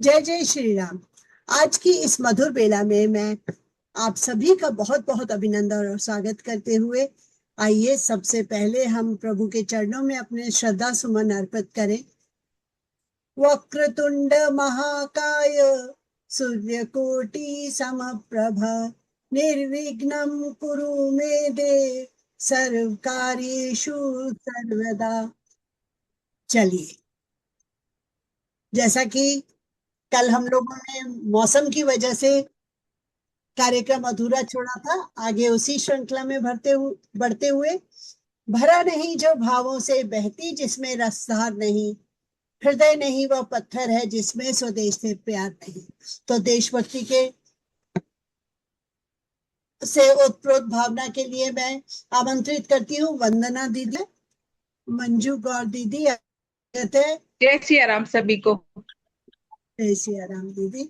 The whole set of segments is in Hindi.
जय जय श्री राम। आज की इस मधुर बेला में मैं आप सभी का बहुत बहुत अभिनंदन और स्वागत करते हुए, आइए सबसे पहले हम प्रभु के चरणों में अपने श्रद्धा सुमन अर्पित करें। वक्रतुंड महाकाय सूर्यकोटि समप्रभ निर्विघ्नं कुरु मे देव सर्व कार्येषु सर्वदा। चलिए, जैसा कि कल हम लोगों ने मौसम की वजह से कार्यक्रम अधूरा छोड़ा था, आगे उसी श्रृंखला में बढ़ते हुए भरा नहीं जो भावों से बहती जिसमें रसधार नहीं, हृदय नहीं वह पत्थर है जिसमें स्वदेश से प्यार नहीं। तो देशभक्ति के से ओतप्रोत भावना के लिए मैं आमंत्रित करती हूँ वंदना दीदी, मंजू गौर दीदी। कहते हैं जय सिया राम सभी को। जय सिया राम दीदी।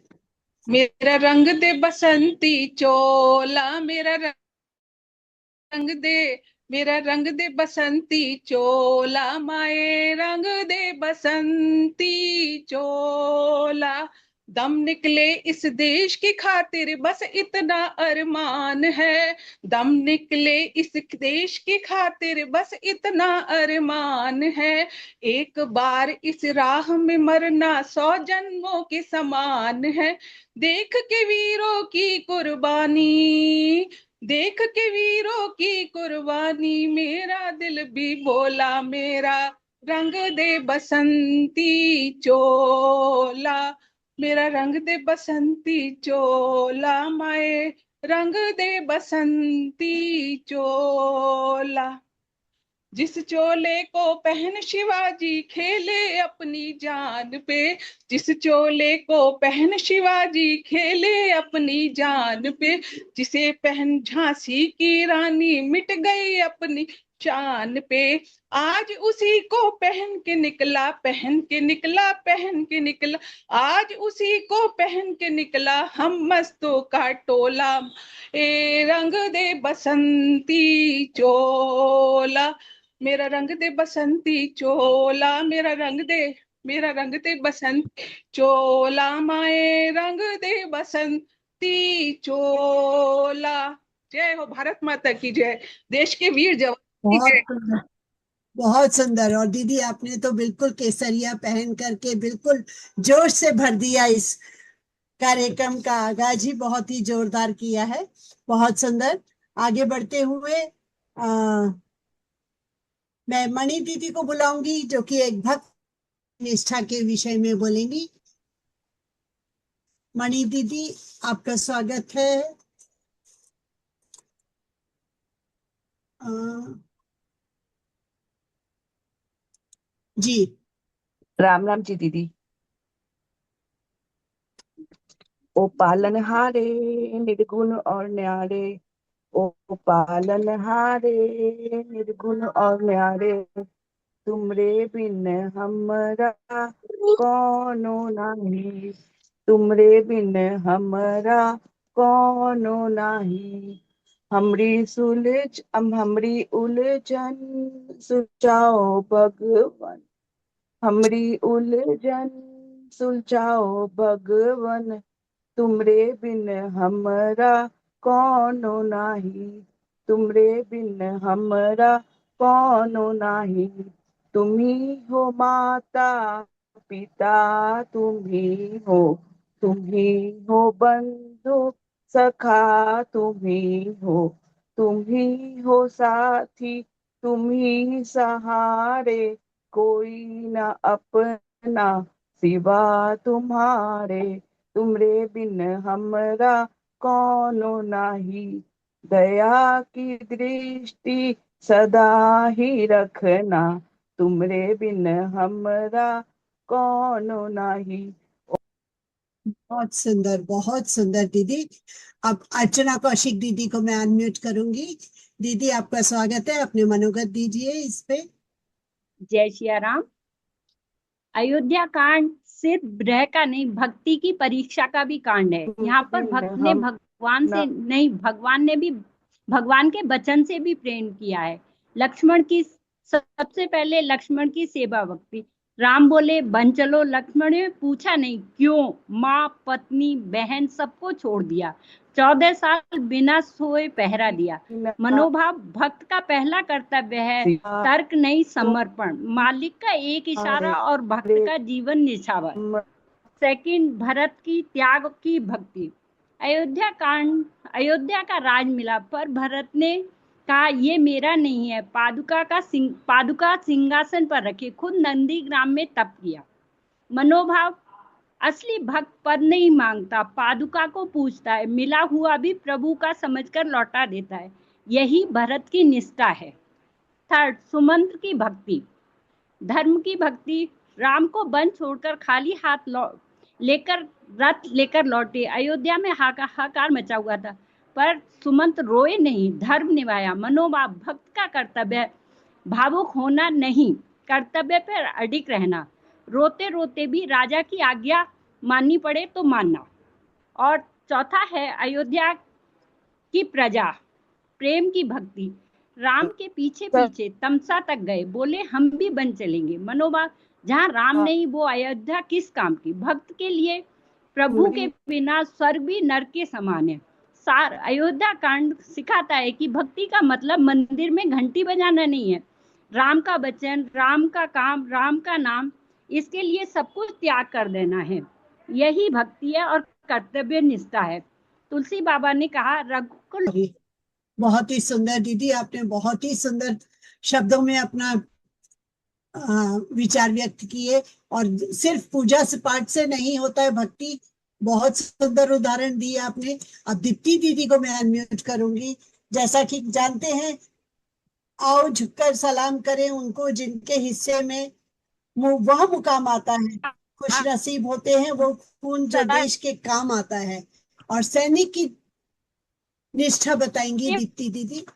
मेरा रंग दे बसंती चोला, मेरा रंग दे, मेरा रंग दे बसंती चोला, माए रंग दे बसंती चोला। दम निकले इस देश की खातिर बस इतना अरमान है, दम निकले इस देश की खातिर बस इतना अरमान है। एक बार इस राह में मरना 100 जन्मों के समान है। देख के वीरों की कुर्बानी, देख के वीरों की कुर्बानी, मेरा दिल भी बोला मेरा रंग दे बसंती चोला, मेरा रंग दे बसंती चोला, माए रंग दे बसंती चोला। जिस चोले को पहन शिवाजी खेले अपनी जान पे, जिस चोले को पहन शिवाजी खेले अपनी जान पे, जिसे पहन झांसी की रानी मिट गई अपनी शान पे, आज उसी को पहन के निकला, पहन के निकला, पहन के निकला, आज उसी को पहन के निकला हम मस्तों का टोला। ए रंग दे बसंती चोला, मेरा रंग दे बसंती चोला, मेरा रंग दे, मेरा रंग दे बसंत चोला, माए रंग दे बसंती चोला। जय हो भारत माता की जय, देश के वीर जवान की बहुत जय। सुंदर, बहुत सुंदर। और दीदी आपने तो बिल्कुल केसरिया पहन करके बिल्कुल जोश से भर दिया, इस कार्यक्रम का आगाज ही बहुत ही जोरदार किया है। बहुत सुंदर। आगे बढ़ते हुए मैं मणि दीदी को बुलाऊंगी, जो कि एक भक्त निष्ठा के विषय में बोलेंगी। मणि दीदी, आपका स्वागत है। अ, जी। राम राम जी दीदी। ओ पालनहारे निर्गुण और न्यारे, ओ पालनहारे निर्गुण और न्यारे, तुमरे बिन हमरा कौनो नाही, तुमरे बिन हमरा कौनो नाही। हमरी उलझन सुलझाओ भगवन, हमरी उलझन सुलझाओ भगवन, तुमरे बिन हमरा कौनो नाही, तुमरे बिन हमरा कौनो नाही। तुम्ही हो माता पिता, तुम्ही हो, तुम्ही हो बंधु सखा, तुम्ही हो, तुम्ही हो साथी, तुम्ही सहारे, कोई न अपना सिवा तुम्हारे, तुमरे बिन हमरा कौनो नाही। दया की दृष्टि सदा ही रखना, तुमरे बिन हमरा कौनो नाही। बहुत सुंदर, बहुत सुंदर दीदी। अब अर्चना कौशिक दीदी को मैं अनम्यूट करूंगी। दीदी आपका स्वागत है, अपने मनोगत दीजिए इस पे। जय सिया राम। अयोध्या कांड सिर्फ ग्रह का नहीं, भक्ति की परीक्षा का भी कांड है। यहाँ पर भक्त ने भगवान से नहीं, भगवान ने भी भगवान के वचन से भी प्रेम किया है। लक्ष्मण की, सबसे पहले लक्ष्मण की सेवा भक्ति। राम बोले बन चलो। लक्ष्मण ने पूछा नहीं क्यों। माँ, पत्नी, बहन सबको छोड़ दिया। 14 साल बिना सोए पहरा दिया। मनोभाव भक्त का पहला कर्तव्य है, तर्क नहीं समर्पण। मालिक का एक इशारा और भक्त का जीवन निछावर। सेकंड, भरत की त्याग की भक्ति। अयोध्या का राज मिला, पर भरत ने कहा ये मेरा नहीं है। पादुका सिंहासन पर रखे, खुद नंदीग्राम में तप किया। मनोभाव, असली भक्त पद नहीं मांगता, पादुका को पूछता है, मिला हुआ भी प्रभु का समझकर लौटा देता है। यही भरत की निष्ठा है। थर्ड, सुमंत्र की भक्ति। धर्म की भक्ति। राम को वन छोड़कर खाली हाथ लेकर रथ लेकर लौटे। अयोध्या में हाहाकार मचा हुआ था, पर सुमंत रोए नहीं, धर्म निभाया। मनोभाव भक्त का कर्तव्य है भावुक होना नहीं, कर्तव्य पर अडिग रहना। रोते रोते भी राजा की आज्ञा माननी पड़े तो मानना। और चौथा है अयोध्या की प्रजा, प्रेम की भक्ति। राम के पीछे पीछे तमसा तक गए, बोले हम भी बन चलेंगे। मनोभाव, जहाँ राम नहीं वो अयोध्या किस काम की। भक्त के लिए प्रभु के बिना स्वर्ग भी नरक के समान है। सार, अयोध्या कांड सिखाता है कि भक्ति का मतलब मंदिर में घंटी बजाना नहीं है। राम का वचन, राम का काम, राम का नाम, इसके लिए सब कुछ त्याग कर देना है। यही भक्ति है और कर्तव्य निष्ठा है। तुलसी बाबा ने कहा, रघुकुल। बहुत ही सुंदर दीदी, आपने बहुत ही सुंदर शब्दों में अपना विचार व्यक्त किए। और सिर्फ पूजा से पाठ से नहीं होता है भक्ति। बहुत सुंदर उदाहरण दिए आपने। अब दीप्ति दीदी को मैं अनम्यूट करूंगी। जैसा कि जानते हैं, आओ झुककर सलाम करें उनको जिनके हिस्से में वह मुकाम आता है। खुश नसीब होते हैं वो खून जो देश के काम आता है। और सैनिक की निष्ठा बताएंगी दीप्ति दीदी।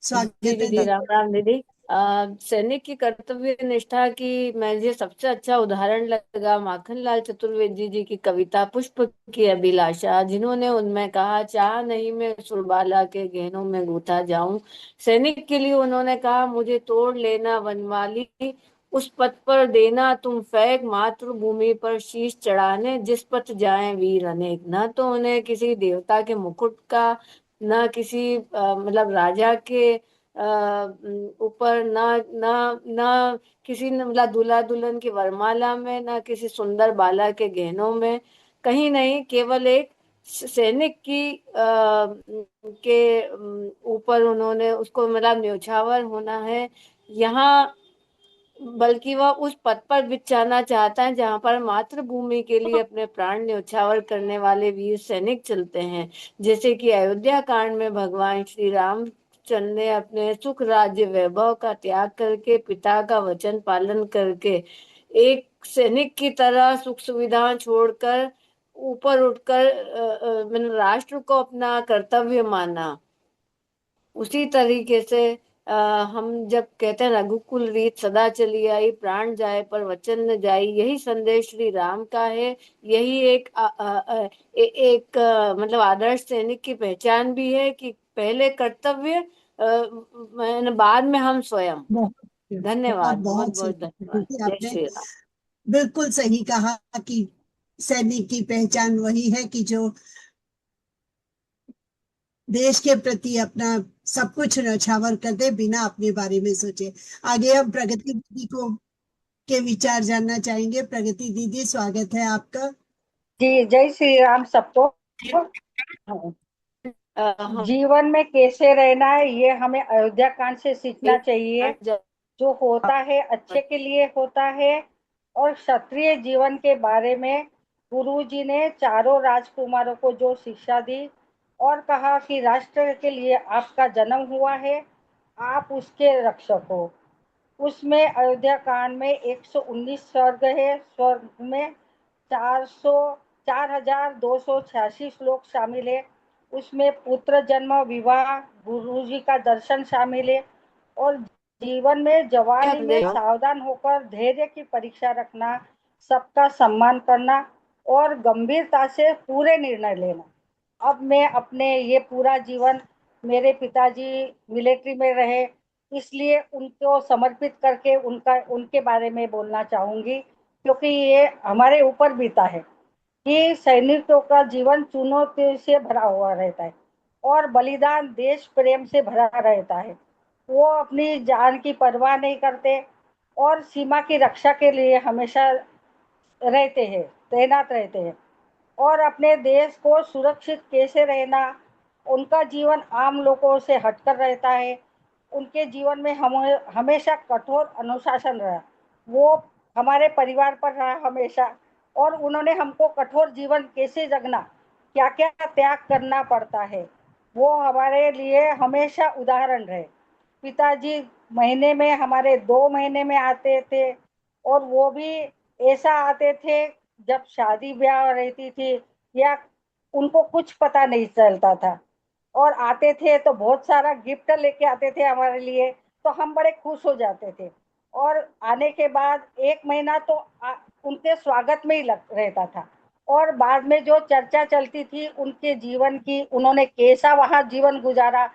स्वागत जी है दीदी, राम राम दीदी। सैनिक की कर्तव्य निष्ठा की मुझे सबसे अच्छा उदाहरण लगा माखन लाल चतुर्वेदी जी की कविता पुष्प की अभिलाषा, जिन्होंने उनमें कहा, चाह नहीं मैं सुरबाला के गहनों में गूंथा जाऊं। सैनिक के लिए उन्होंने कहा, मुझे तोड़ लेना वनमाली, उस पथ पर देना तुम फैग, मातृभूमि पर शीश चढ़ाने जिस पथ जाए वीर अनेक। न तो उन्हें किसी देवता के मुकुट का, न किसी मतलब राजा के ऊपर, ना ना ना किसी ने मतलब दूल्हा दुल्हन की वरमाला में, ना किसी सुंदर बाला के गहनों में, कहीं नहीं, केवल एक सैनिक की के ऊपर उन्होंने उसको मतलब न्योछावर होना है यहाँ। बल्कि वह उस पद पर बिछाना चाहता है जहां पर मातृभूमि के लिए अपने प्राण न्योछावर करने वाले वीर सैनिक चलते हैं। जैसे कि अयोध्या कांड में भगवान श्री रामचंद्र ने अपने सुख राज्य वैभव का त्याग करके, पिता का वचन पालन करके, एक सैनिक की तरह सुख सुविधाएं छोड़कर ऊपर उठकर मतलब राष्ट्र को अपना कर्तव्य माना। उसी तरीके से हम जब कहते हैं रघुकुल रीत सदा चली आई, प्राण जाए पर वचन न जाई, यही संदेश श्री राम का है। यही एक मतलब आदर्श सैनिक की पहचान भी है कि पहले कर्तव्य बाद में हम स्वयं। धन्यवाद, बहुत बहुत धन्यवाद। जय आपने श्री राम। बिल्कुल सही कहा कि सैनिक की पहचान वही है कि जो देश के प्रति अपना सब कुछ न्यौछावर कर दे बिना अपने बारे में सोचे। आगे हम प्रगति दीदी को के विचार जानना चाहेंगे। प्रगति दीदी, स्वागत है आपका। जी, जय श्री राम सबको। जीवन में कैसे रहना है ये हमें अयोध्या कांड से सीखना चाहिए। जो होता है अच्छे के लिए होता है। और क्षत्रिय जीवन के बारे में गुरु जी ने चारों राजकुमारों को जो शिक्षा दी और कहा कि राष्ट्र के लिए आपका जन्म हुआ है, आप उसके रक्षक हो। उसमें अयोध्या कांड में 119 स्वर्ग है। स्वर्ग में 4286 श्लोक शामिल है। उसमें पुत्र जन्म, विवाह, गुरु जी का दर्शन शामिल है। और जीवन में जवानी में सावधान होकर धैर्य की परीक्षा रखना, सबका सम्मान करना और गंभीरता से पूरे निर्णय लेना। अब मैं अपने ये पूरा जीवन, मेरे पिताजी मिलिट्री में रहे, इसलिए उनको समर्पित करके उनके बारे में बोलना चाहूंगी, क्योंकि ये हमारे ऊपर बीता है कि सैनिकों का जीवन चुनौती से भरा हुआ रहता है और बलिदान देश प्रेम से भरा रहता है। वो अपनी जान की परवाह नहीं करते और सीमा की रक्षा के लिए हमेशा रहते हैं, तैनात रहते हैं। और अपने देश को सुरक्षित कैसे रहना, उनका जीवन आम लोगों से हटकर रहता है। उनके जीवन में हम हमेशा कठोर अनुशासन रहा, वो हमारे परिवार पर रहा हमेशा। और उन्होंने हमको कठोर जीवन कैसे जगना, क्या क्या त्याग करना पड़ता है, वो हमारे लिए हमेशा उदाहरण रहे। पिताजी महीने में हमारे 2 महीने में आते थे, और वो भी ऐसा आते थे जब शादी ब्याह रहती थी या उनको कुछ पता नहीं चलता था, और आते थे तो बहुत सारा गिफ्ट लेके आते थे हमारे लिए, तो हम बड़े खुश हो जाते थे। और आने के बाद 1 महीना तो उनके स्वागत में ही रहता था। और बाद में जो चर्चा चलती थी उनके जीवन की, उन्होंने कैसा वहां जीवन गुजारा,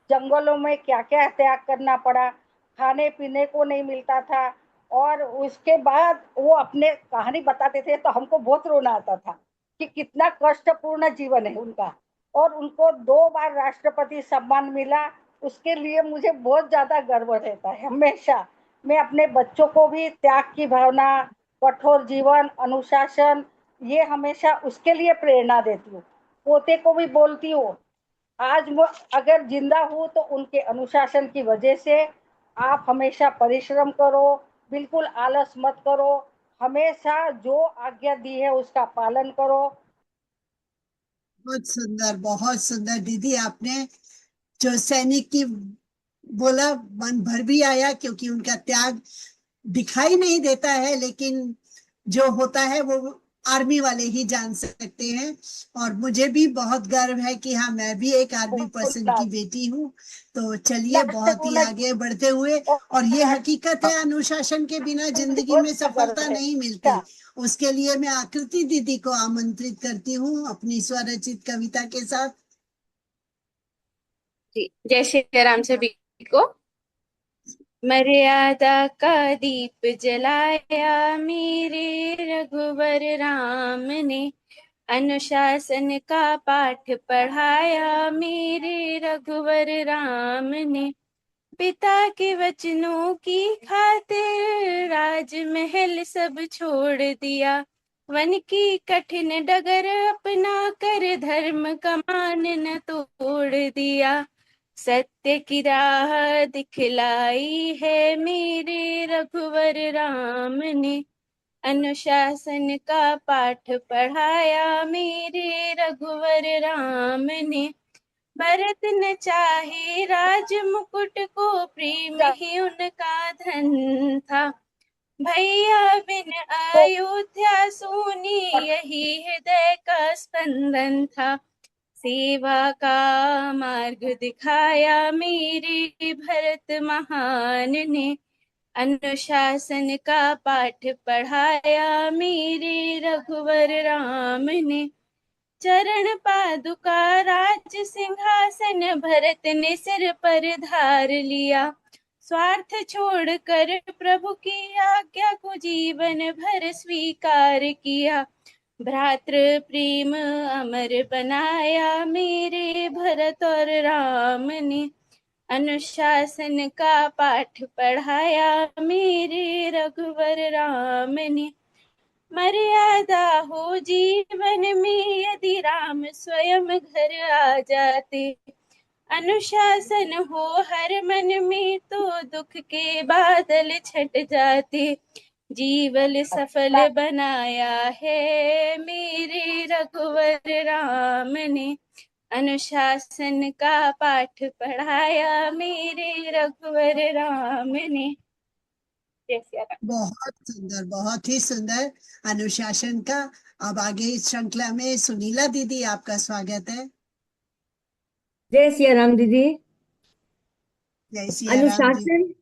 जंगलों में क्या क्या त्याग करना पड़ा, खाने पीने को नहीं मिलता था। और उसके बाद वो अपने कहानी बताते थे तो हमको बहुत रोना आता था कि कितना कष्टपूर्ण जीवन है उनका। और उनको 2 बार राष्ट्रपति सम्मान मिला, उसके लिए मुझे बहुत ज्यादा गर्व रहता है। हमेशा मैं अपने बच्चों को भी त्याग की भावना, कठोर जीवन, अनुशासन, ये हमेशा उसके लिए प्रेरणा देती हूँ। पोते को भी बोलती हूँ, आज मैं अगर जिंदा हूँ तो उनके अनुशासन की वजह से। आप हमेशा परिश्रम करो, बिल्कुल आलस मत करो, हमेशा जो आज्ञा दी है उसका पालन करो। बहुत सुंदर दीदी, आपने जो सैनिक की बोला मन भर भी आया, क्योंकि उनका त्याग दिखाई नहीं देता है, लेकिन जो होता है वो आर्मी वाले ही जान सकते हैं। और मुझे भी बहुत गर्व है कि हाँ, मैं भी एक आर्मी पर्सन की बेटी हूँ। तो चलिए, बहुत ही राष्ट्रपूर्ण आगे बढ़ते हुए, और ये हकीकत है, अनुशासन के बिना जिंदगी में सफलता गर्व है। नहीं मिलती। उसके लिए मैं आकृति दीदी को आमंत्रित करती हूँ अपनी स्वरचित कविता के साथ। जी, जय श्री राम सभी को। मर्यादा का दीप जलाया मेरे रघुवर राम ने, अनुशासन का पाठ पढ़ाया मेरे रघुवर राम ने, पिता के वचनों की खातिर राजमहल सब छोड़ दिया, वन की कठिन डगर अपना कर धर्म का मान न तोड़ दिया, सत्य की राह दिखलाई है मेरे रघुवर राम ने, अनुशासन का पाठ पढ़ाया मेरे रघुवर राम ने, भरत न चाहे राज मुकुट को प्रेम ही उनका धन था, भैया बिन अयोध्या सोनी यही हृदय का स्पंदन था, सेवा का मार्ग दिखाया मेरे भरत महान ने, अनुशासन का पाठ पढ़ाया मेरे रघुवर राम ने, चरण पादुका राज सिंहासन भरत ने सिर पर धार लिया, स्वार्थ छोड़कर प्रभु की आज्ञा को जीवन भर स्वीकार किया, भ्रातृ प्रेम अमर बनाया मेरे भरत और राम ने, अनुशासन का पाठ पढ़ाया मेरे रघुवर राम ने, मर्यादा हो जीवन में यदि राम स्वयं घर आ जाते, अनुशासन हो हर मन में तो दुख के बादल छट जाते, जीवन सफल बनाया है मेरे रघुवर राम ने, अनुशासन का पाठ पढ़ाया मेरे रघुवर राम ने। बहुत ही सुंदर अनुशासन का। अब आगे इस श्रृंखला में सुनीला दीदी, आपका स्वागत है। जय सिया राम दीदी। जय सिया राम जी।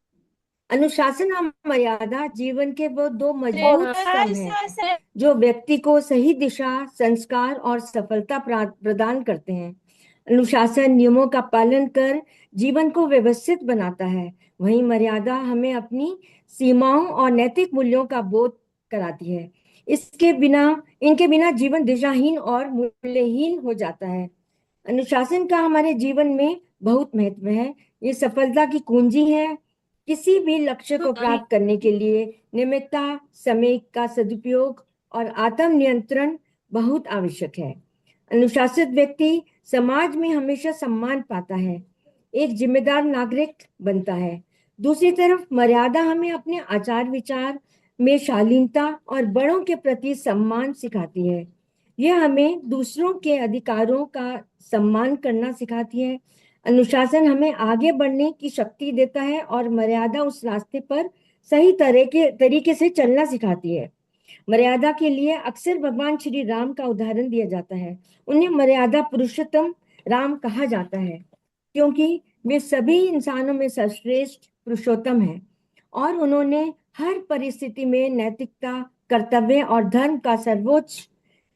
अनुशासन और मर्यादा जीवन के वो दो मजबूत स्तंभ हैं जो व्यक्ति को सही दिशा, संस्कार और सफलता प्रदान करते हैं। अनुशासन नियमों का पालन कर जीवन को व्यवस्थित बनाता है वहीं मर्यादा हमें अपनी सीमाओं और नैतिक मूल्यों का बोध कराती है। इनके बिना जीवन दिशाहीन और मूल्यहीन हो जाता है। अनुशासन का हमारे जीवन में बहुत महत्व है। ये सफलता की कुंजी है। किसी भी लक्ष्य को प्राप्त करने के लिए नियमितता, समय का सदुपयोग और आत्म नियंत्रण बहुत आवश्यक है। अनुशासित व्यक्ति समाज में हमेशा सम्मान पाता है, एक जिम्मेदार नागरिक बनता है। दूसरी तरफ मर्यादा हमें अपने आचार विचार में शालीनता और बड़ों के प्रति सम्मान सिखाती है। यह हमें दूसरों के अधिकारों का सम्मान करना सिखाती है। अनुशासन हमें आगे बढ़ने की शक्ति देता है और मर्यादा उस रास्ते पर सही तरीके से चलना सिखाती है। मर्यादा के लिए अक्सर भगवान श्री राम का उदाहरण दिया जाता है। उन्हें मर्यादा पुरुषोत्तम राम कहा जाता है क्योंकि वे सभी इंसानों में सर्वश्रेष्ठ पुरुषोत्तम हैं और उन्होंने हर परिस्थिति में नैतिकता, कर्तव्य और धर्म का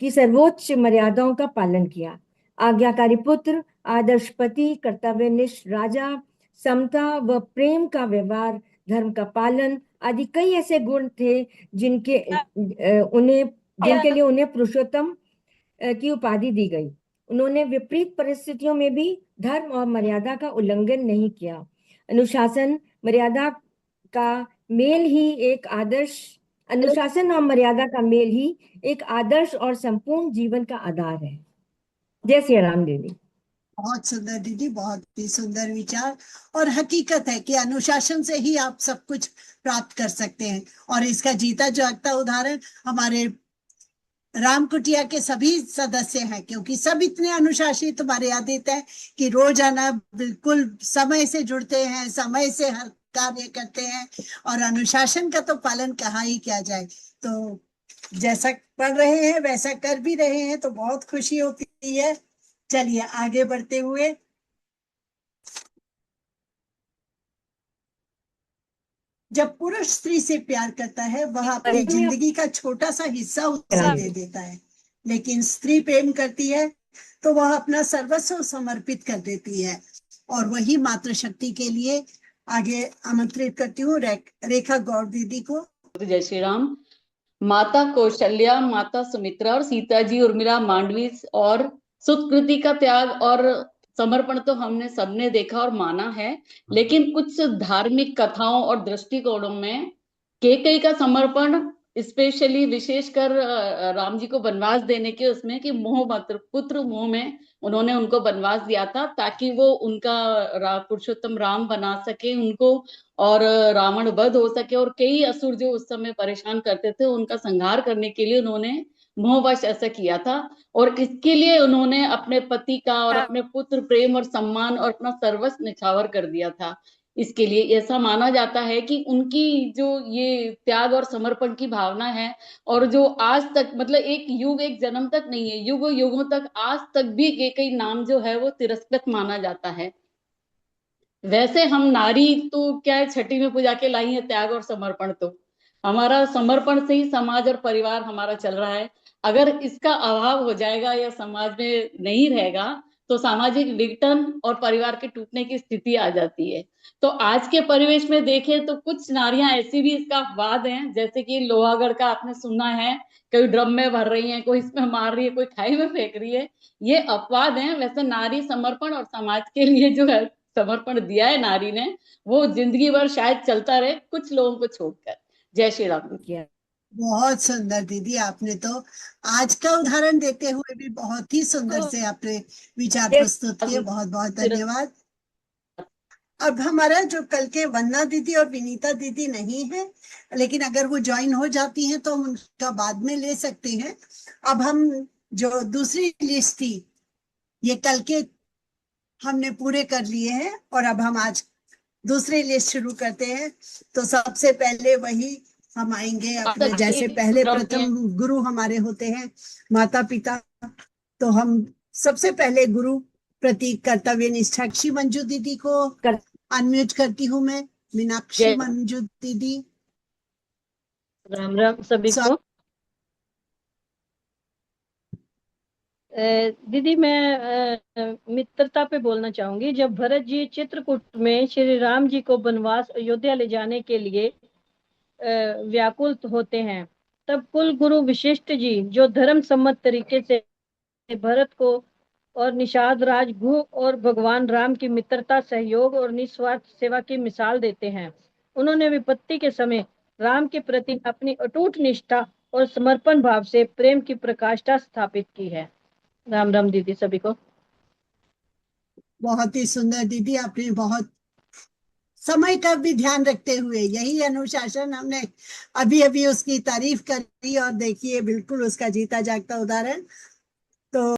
सर्वोच्च मर्यादाओं का पालन किया। आज्ञाकारी पुत्र, आदर्श पति, कर्तव्यनिष्ठ राजा, समता व प्रेम का व्यवहार, धर्म का पालन आदि कई ऐसे गुण थे जिनके लिए उन्हें पुरुषोत्तम की उपाधि दी गई। उन्होंने विपरीत परिस्थितियों में भी धर्म और मर्यादा का उल्लंघन नहीं किया। अनुशासन मर्यादा का मेल ही एक आदर्श अनुशासन और मर्यादा का मेल ही एक आदर्श और संपूर्ण जीवन का आधार है। जय श्री राम दीदी। बहुत सुंदर दीदी, बहुत ही सुंदर विचार। और हकीकत है कि अनुशासन से ही आप सब कुछ प्राप्त कर सकते हैं। और इसका जीता जागता उदाहरण हमारे राम कुटिया के सभी सदस्य हैं, क्योंकि सब इतने अनुशासित मर्यादित हैं कि रोजाना बिल्कुल समय से जुड़ते हैं, समय से हर कार्य करते हैं। और अनुशासन का तो पालन कहाँ ही किया जाए। तो जैसा पढ़ रहे हैं वैसा कर भी रहे हैं, तो बहुत खुशी होती है। चलिए आगे बढ़ते हुए, जब पुरुष स्त्री से प्यार करता है वह अपनी जिंदगी का छोटा सा हिस्सा उसे दे देता है, लेकिन स्त्री प्रेम करती है तो वह अपना सर्वस्व समर्पित कर देती है। और वही मातृशक्ति के लिए आगे आमंत्रित करती हूँ रेखा गौड़ दीदी को। जय श्री राम। माता कौशल्या, माता सुमित्रा और सीता जी, उर्मिला, मांडवी और सुकृति का त्याग और समर्पण तो हमने सबने देखा और माना है, लेकिन कुछ धार्मिक कथाओं और दृष्टिकोणों में कैकेयी का समर्पण, स्पेशली विशेषकर राम जी को वनवास देने के उसमें कि मोह मात्र पुत्र मोह में उन्होंने उनको वनवास दिया था ताकि वो उनका पुरुषोत्तम राम बना सके उनको, और रावण वध हो सके। और कई असुर जो उस समय परेशान करते थे उनका संहार करने के लिए उन्होंने मोहवश ऐसा किया था। और इसके लिए उन्होंने अपने पति का और अपने पुत्र प्रेम और सम्मान और अपना सर्वस्व निछावर कर दिया था। इसके लिए ऐसा माना जाता है कि उनकी जो ये त्याग और समर्पण की भावना है, और जो आज तक मतलब एक युग एक जन्म तक नहीं है, युगों युगों तक आज तक भी कैकेयी नाम जो है वो तिरस्कृत माना जाता है। वैसे हम नारी तो क्या है, छठी में पूजा के लाई है त्याग और समर्पण। तो हमारा समर्पण से ही समाज और परिवार हमारा चल रहा है। अगर इसका अभाव हो जाएगा या समाज में नहीं रहेगा तो सामाजिक विघटन और परिवार के टूटने की स्थिति आ जाती है। तो आज के परिवेश में देखें तो कुछ नारियां ऐसी भी इसका अपवाद हैं, जैसे कि लोहागढ़ का आपने सुना है, कोई ड्रम में भर रही है, कोई इसमें मार रही है, कोई खाई में फेंक रही है, ये अपवाद हैं। वैसे नारी समर्पण और समाज के लिए जो है समर्पण दिया है नारी ने, वो जिंदगी भर शायद चलता रहे कुछ लोगों को छोड़कर। जय श्री राम। बहुत सुंदर दीदी, आपने तो आज का उदाहरण देते हुए भी बहुत ही सुंदर से आपने विचार प्रस्तुत किए। बहुत बहुत धन्यवाद। अब हमारा जो कल के वंदना दीदी और विनीता दीदी नहीं है, लेकिन अगर वो ज्वाइन हो जाती हैं तो हम उनका बाद में ले सकते हैं। अब हम जो दूसरी लिस्ट थी ये कल के हमने पूरे कर लिए हैं और अब हम आज दूसरी लिस्ट शुरू करते हैं। तो सबसे पहले वही हम आएंगे अपने जैसे पहले प्रथम गुरु हमारे होते हैं माता पिता। तो हम सबसे पहले गुरु प्रति कर्तव्य निष्ठा मंजू दीदी को अनम्यूट करती हूँ मैं। मीनाक्षी मंजू दीदी। राम राम सभी को। दीदी मैं मित्रता पे बोलना चाहूंगी। जब भरत जी चित्रकूट में श्री राम जी को वनवास अयोध्या ले जाने के लिए व्याकुल होते हैं, तब कुल गुरु वशिष्ठ जी जो धर्म सम्मत तरीके से भरत को और निषाद राज भू और भगवान राम की मित्रता, सहयोग और निस्वार्थ सेवा की मिसाल देते हैं। उन्होंने विपत्ति के समय राम के प्रति अपनी अटूट निष्ठा और समर्पण भाव से प्रेम की प्रकाष्ठा स्थापित की है। राम राम दीदी सभी को। बहुत ही सुंदर दीदी, आपने बहुत समय का भी ध्यान रखते हुए यही अनुशासन, हमने अभी अभी उसकी तारीफ करी और देखिए बिल्कुल उसका जीता जागता उदाहरण। तो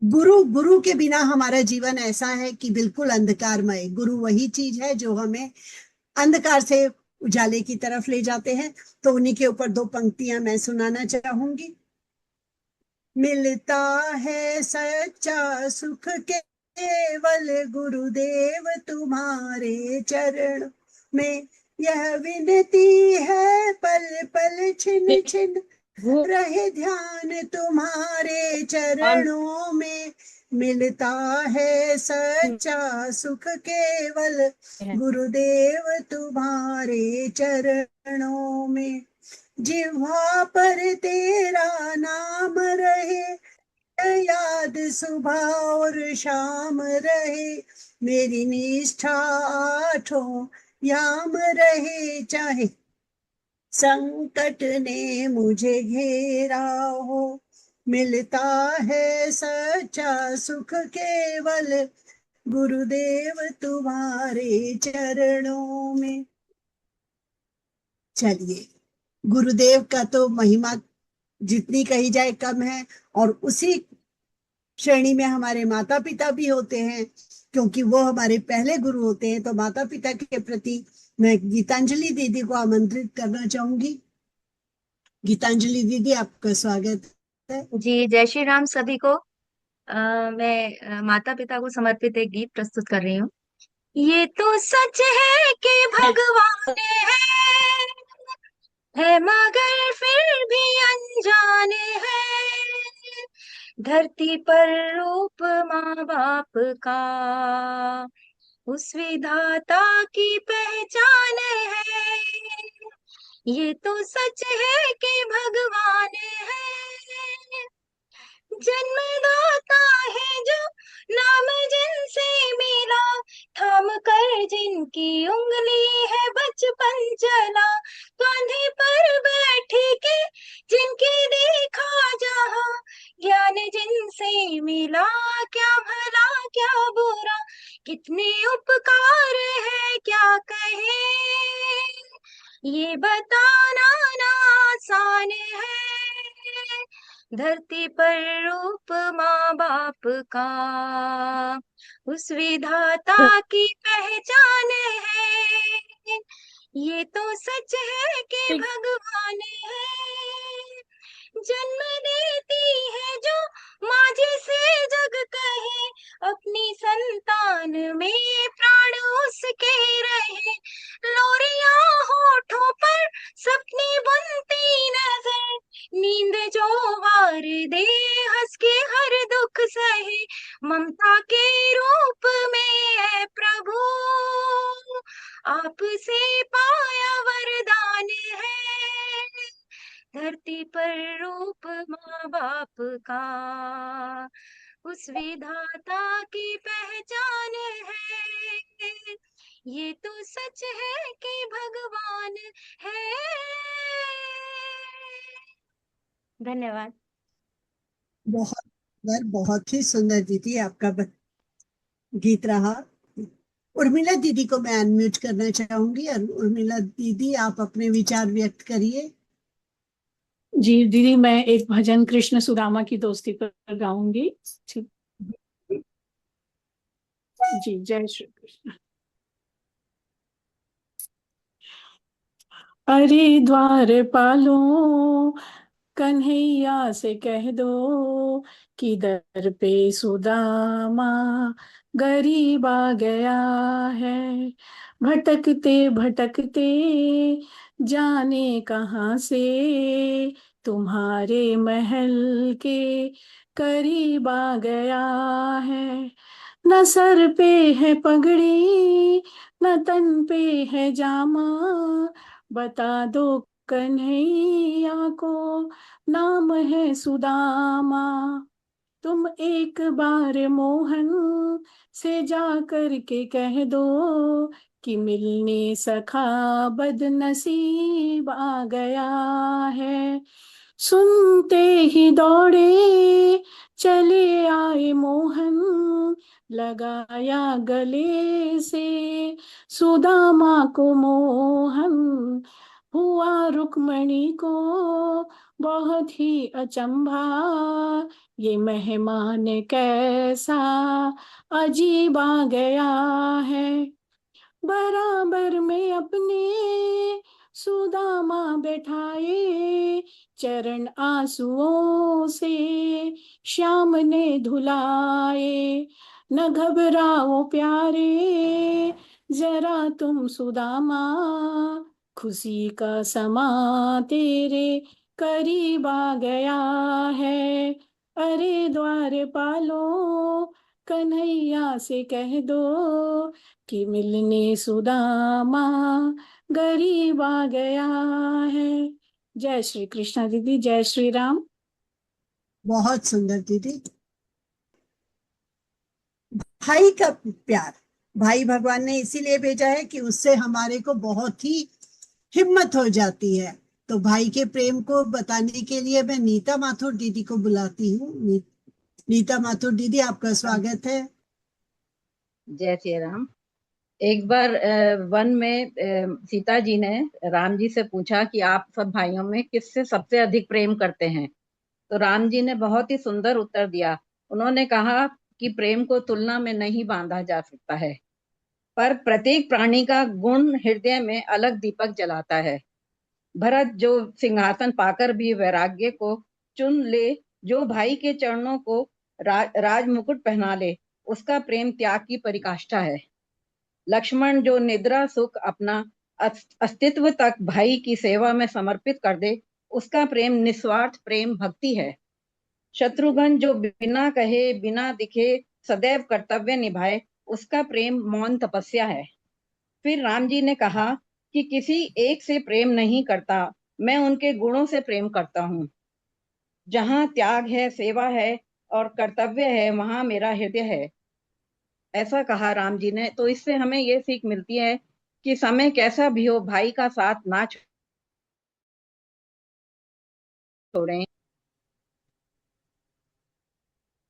गुरु के बिना हमारा जीवन ऐसा है कि बिल्कुल अंधकारमय। गुरु वही चीज है जो हमें अंधकार से उजाले की तरफ ले जाते हैं। तो उन्हीं के ऊपर दो पंक्तियां मैं सुनाना चाहूंगी। मिलता है सच्चा सुख केवल गुरुदेव तुम्हारे चरण में, यह विनती है पल पल छिन छिन रहे ध्यान तुम्हारे चरणों में। मिलता है सच्चा सुख केवल गुरुदेव तुम्हारे चरणों में। जिह्वा पर तेरा नाम रहे, याद सुबह और शाम रहे, मेरी निष्ठा आठों याम रहे, चाहे संकट ने मुझे घेरा हो। मिलता है सच्चा सुख केवल गुरुदेव तुम्हारे चरणों में। चलिए, गुरुदेव का तो महिमा जितनी कही जाए कम है, और उसी श्रेणी में हमारे माता पिता भी होते हैं, क्योंकि वो हमारे पहले गुरु होते हैं। तो माता पिता के प्रति मैं गीतांजलि दीदी को आमंत्रित करना चाहूंगी। गीतांजलि दीदी, आपका स्वागत है। जी, जय श्री राम सभी को। मैं माता पिता को समर्पित एक गीत प्रस्तुत कर रही हूँ। ये तो सच है कि भगवान है मगर फिर भी अनजाने हैं, धरती पर रूप माँ बाप का उस विधाता की पहचान है। ये तो सच है कि भगवान है जन्मदाता है जो नाम जिनसे मिला, थाम कर जिनकी उंगली है बचपन चला, कांधे पर बैठे के जिनके देखा जहां, ज्ञान जिनसे मिला क्या भला क्या बुरा, कितने उपकार है क्या कहे, ये बताना ना आसान है, धरती पर रूप माँ बाप का उस विधाता की पहचान है। ये तो सच है कि भगवान है जन्म देती है जो माँ जिसे जग कहे, अपनी संतान में प्राण उसके रहे, लोरिया होठों पर सपने बुनती नजर, नींद जो वार दे हंस के हर दुख सहे, ममता के रूप में है प्रभु आपसे पाया वरदान है, धरती पर रूप माँ बाप का उस विधाता की पहचान है। ये तो सच है कि भगवान है। धन्यवाद। बहुत ही सुंदर दीदी आपका गीत रहा। उर्मिला दीदी को मैं अनम्यूट करना चाहूंगी, और उर्मिला दीदी आप अपने विचार व्यक्त करिए। जी दीदी, मैं एक भजन कृष्ण सुदामा की दोस्ती पर गाऊंगी। ठीक जी, जय श्री कृष्ण। अरे द्वार पालो कन्हैया से कह दो कि दर पे सुदामा गरीब आ गया है, भटकते भटकते जाने कहाँ से तुम्हारे महल के करीब आ गया है। न सर पे है पगड़ी, न तन पे है जामा, बता दो कन्हैया को नाम है सुदामा। तुम एक बार मोहन से जा कर के कह दो कि मिलने सखा बदनसीब आ गया है। सुनते ही दौड़े चले आए मोहन, लगाया गले से सुदामा को मोहन। हुआ रुक्मणी को बहुत ही अचंभा, ये मेहमान कैसा अजीब आ गया है। बराबर में अपने सुदामा बैठाए, चरण आंसुओं से श्याम ने धुलाए। न घबराओ प्यारे जरा तुम सुदामा, खुशी का समा तेरे करीब आ गया है। अरे द्वारपालो कन्हैया से कह दो कि मिलने सुदामा गरीब आ गया है। जय श्री कृष्ण दीदी, जय श्री राम। बहुत सुंदर दीदी। भाई का प्यार, भाई भगवान ने इसीलिए भेजा है कि उससे हमारे को बहुत ही हिम्मत हो जाती है। तो भाई के प्रेम को बताने के लिए मैं नीता माथुर दीदी को बुलाती हूँ। नीता माथुर दीदी, आपका स्वागत है। जय श्री राम। एक बार वन में सीता जी ने राम जी से पूछा कि आप सब भाइयों में किससे सबसे अधिक प्रेम करते हैं। तो राम जी ने बहुत ही सुंदर उत्तर दिया। उन्होंने कहा कि प्रेम को तुलना में नहीं बांधा जा सकता है, पर प्रत्येक प्राणी का गुण हृदय में अलग दीपक जलाता है। भरत जो सिंहासन पाकर भी वैराग्य को चुन ले, जो भाई के चरणों को राज मुकुट पहना ले, उसका प्रेम त्याग की परिकाष्ठा है। लक्ष्मण जो निद्रा सुख अपना अस्तित्व तक भाई की सेवा में समर्पित कर दे, उसका प्रेम निस्वार्थ प्रेम भक्ति है। शत्रुघ्न जो बिना कहे बिना दिखे सदैव कर्तव्य निभाए, उसका प्रेम मौन तपस्या है। फिर राम जी ने कहा कि किसी एक से प्रेम नहीं करता, मैं उनके गुणों से प्रेम करता हूँ। जहाँ त्याग है, सेवा है और कर्तव्य है, वहां मेरा हृदय है, ऐसा कहा राम जी ने। तो इससे हमें ये सीख मिलती है कि समय कैसा भी हो, भाई का साथ ना छोड़ें।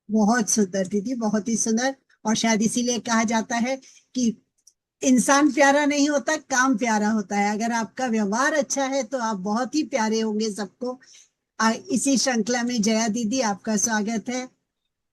बहुत सुंदर दीदी, बहुत ही सुंदर। और शायद इसीलिए कहा जाता है कि इंसान प्यारा नहीं होता, काम प्यारा होता है। अगर आपका व्यवहार अच्छा है तो आप बहुत ही प्यारे होंगे सबको। इसी श्रृंखला में जया दीदी, आपका स्वागत है।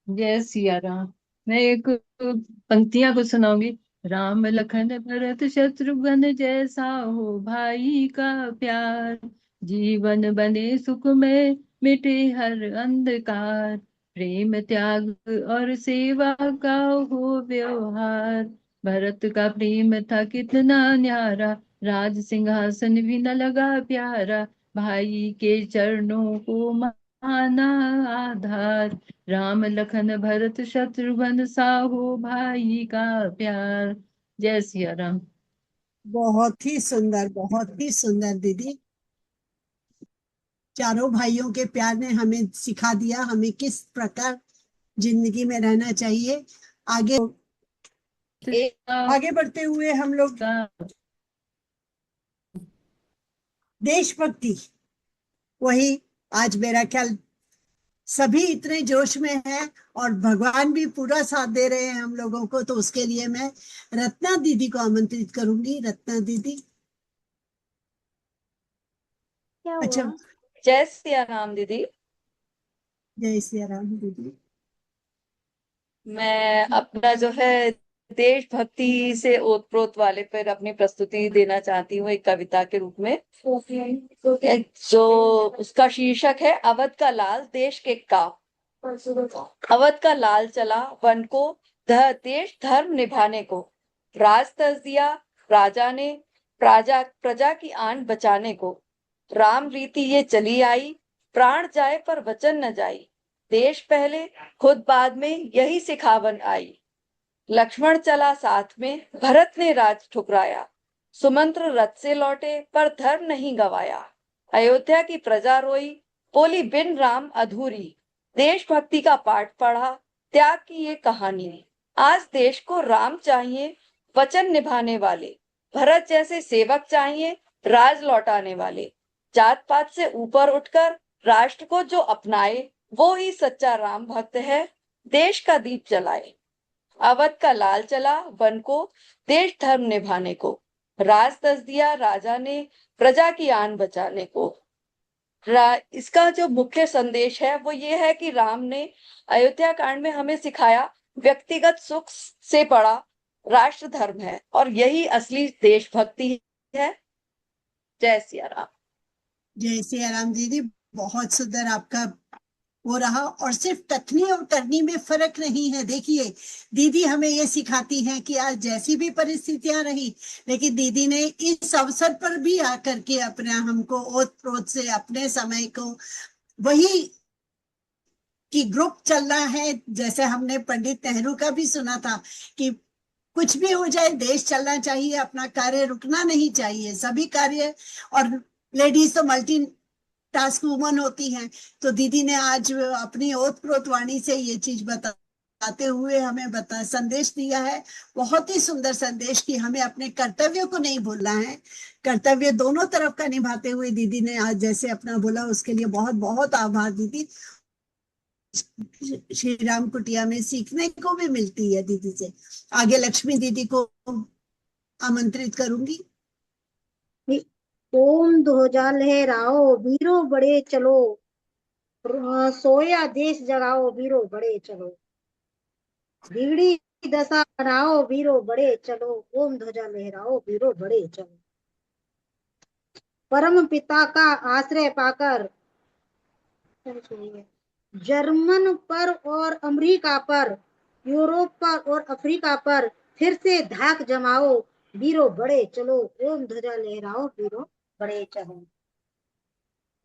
जय सिया राम। मैं एक पंक्तियां को सुनाऊंगी। राम लखन भरत शत्रुघ्न जैसा हो भाई का प्यार, जीवन बने सुख में मिटे हर अंधकार, प्रेम त्याग और सेवा का हो व्यवहार। भरत का प्रेम था कितना न्यारा, राज सिंहासन भी न लगा प्यारा, भाई के चरणों को माना आधार। राम लखन भरत शत्रुघ्न साहो भाई का प्यार। जय सिया राम। बहुत ही सुंदर, बहुत ही सुंदर दीदी। चारों भाइयों के प्यार ने हमें सिखा दिया हमें किस प्रकार जिंदगी में रहना चाहिए। आगे बढ़ते हुए हम लोग देशभक्ति, वही आज मेरा ख्याल सभी इतने जोश में हैं और भगवान भी पूरा साथ दे रहे हैं हम लोगों को। तो उसके लिए मैं रत्ना दीदी को आमंत्रित करूंगी। रत्ना दीदी। अच्छा, जय सिया राम दीदी। जय सिया राम दीदी। मैं अपना जो है देशभक्ति से ओतप्रोत वाले पर अपनी प्रस्तुति देना चाहती हूँ एक कविता के रूप में, जो उसका शीर्षक है अवध का लाल देश के काव। अवध का लाल चला वन को देश धर्म निभाने को, राज तज दिया राजा ने प्रजा की आन बचाने को। राम रीति ये चली आई प्राण जाए पर वचन न जाई, देश पहले खुद बाद में, यही सिखावन आई। लक्ष्मण चला साथ में, भरत ने राज ठुकराया, सुमंत्र रथ से लौटे पर धर्म नहीं गवाया। अयोध्या की प्रजा रोई, बोली बिन राम अधूरी, देशभक्ति का पाठ पढ़ा, त्याग की ये कहानी। आज देश को राम चाहिए, वचन निभाने वाले, भरत जैसे सेवक चाहिए, राज लौटाने वाले। जात पात से ऊपर उठकर राष्ट्र को जो अपनाए, वो ही सच्चा राम भक्त है, देश का दीप जलाए। अवध का लाल चला वन को, देश धर्म निभाने को, राज दस दिया राजा ने, प्रजा की आन बचाने को। इसका जो मुख्य संदेश है वो ये है कि राम ने अयोध्या कांड में हमें सिखाया, व्यक्तिगत सुख से बड़ा राष्ट्र धर्म है, और यही असली देशभक्ति है। जय सिया राम। जय सिया राम दीदी, बहुत सुंदर आपका हो रहा। और सिर्फ कथनी और करनी में फर्क नहीं है। देखिए, दीदी हमें ये सिखाती हैं कि आज जैसी भी परिस्थितियां रही, लेकिन दीदी ने इस अवसर पर भी आकर के अपना हमको ओत प्रोत से अपने समय को वही कि ग्रुप चलना है। जैसे हमने पंडित नेहरू का भी सुना था कि कुछ भी हो जाए देश चलना चाहिए, अपना कार्य रुकना नहीं चाहिए, सभी कार्य। और लेडीज तो मल्टी टास्क वुमन होती हैं। तो दीदी ने आज अपनी ओत प्रोत वाणी से ये चीज बताते हुए हमें संदेश दिया है, बहुत ही सुंदर संदेश कि हमें अपने कर्तव्य को नहीं भूलना है। कर्तव्य दोनों तरफ का निभाते हुए दीदी ने आज जैसे अपना बोला, उसके लिए बहुत बहुत आभार दीदी। श्री राम कुटिया में सीखने को भी मिलती है दीदी से। आगे लक्ष्मी दीदी को आमंत्रित करूंगी। ओम ध्वजा लहराओ वीरो बड़े चलो, सोया देश जगाओ वीरो बड़े चलो, बिगड़ी दशा बनाओ वीरो बड़े चलो, ओम ध्वजा लहराओ वीरो बड़े चलो। परम पिता का आश्रय पाकर जर्मन पर और अमेरिका पर, यूरोप पर और अफ्रीका पर फिर से धाक जमाओ वीरो बड़े चलो, ओम ध्वजा लहराओ वीरो बड़े चलो।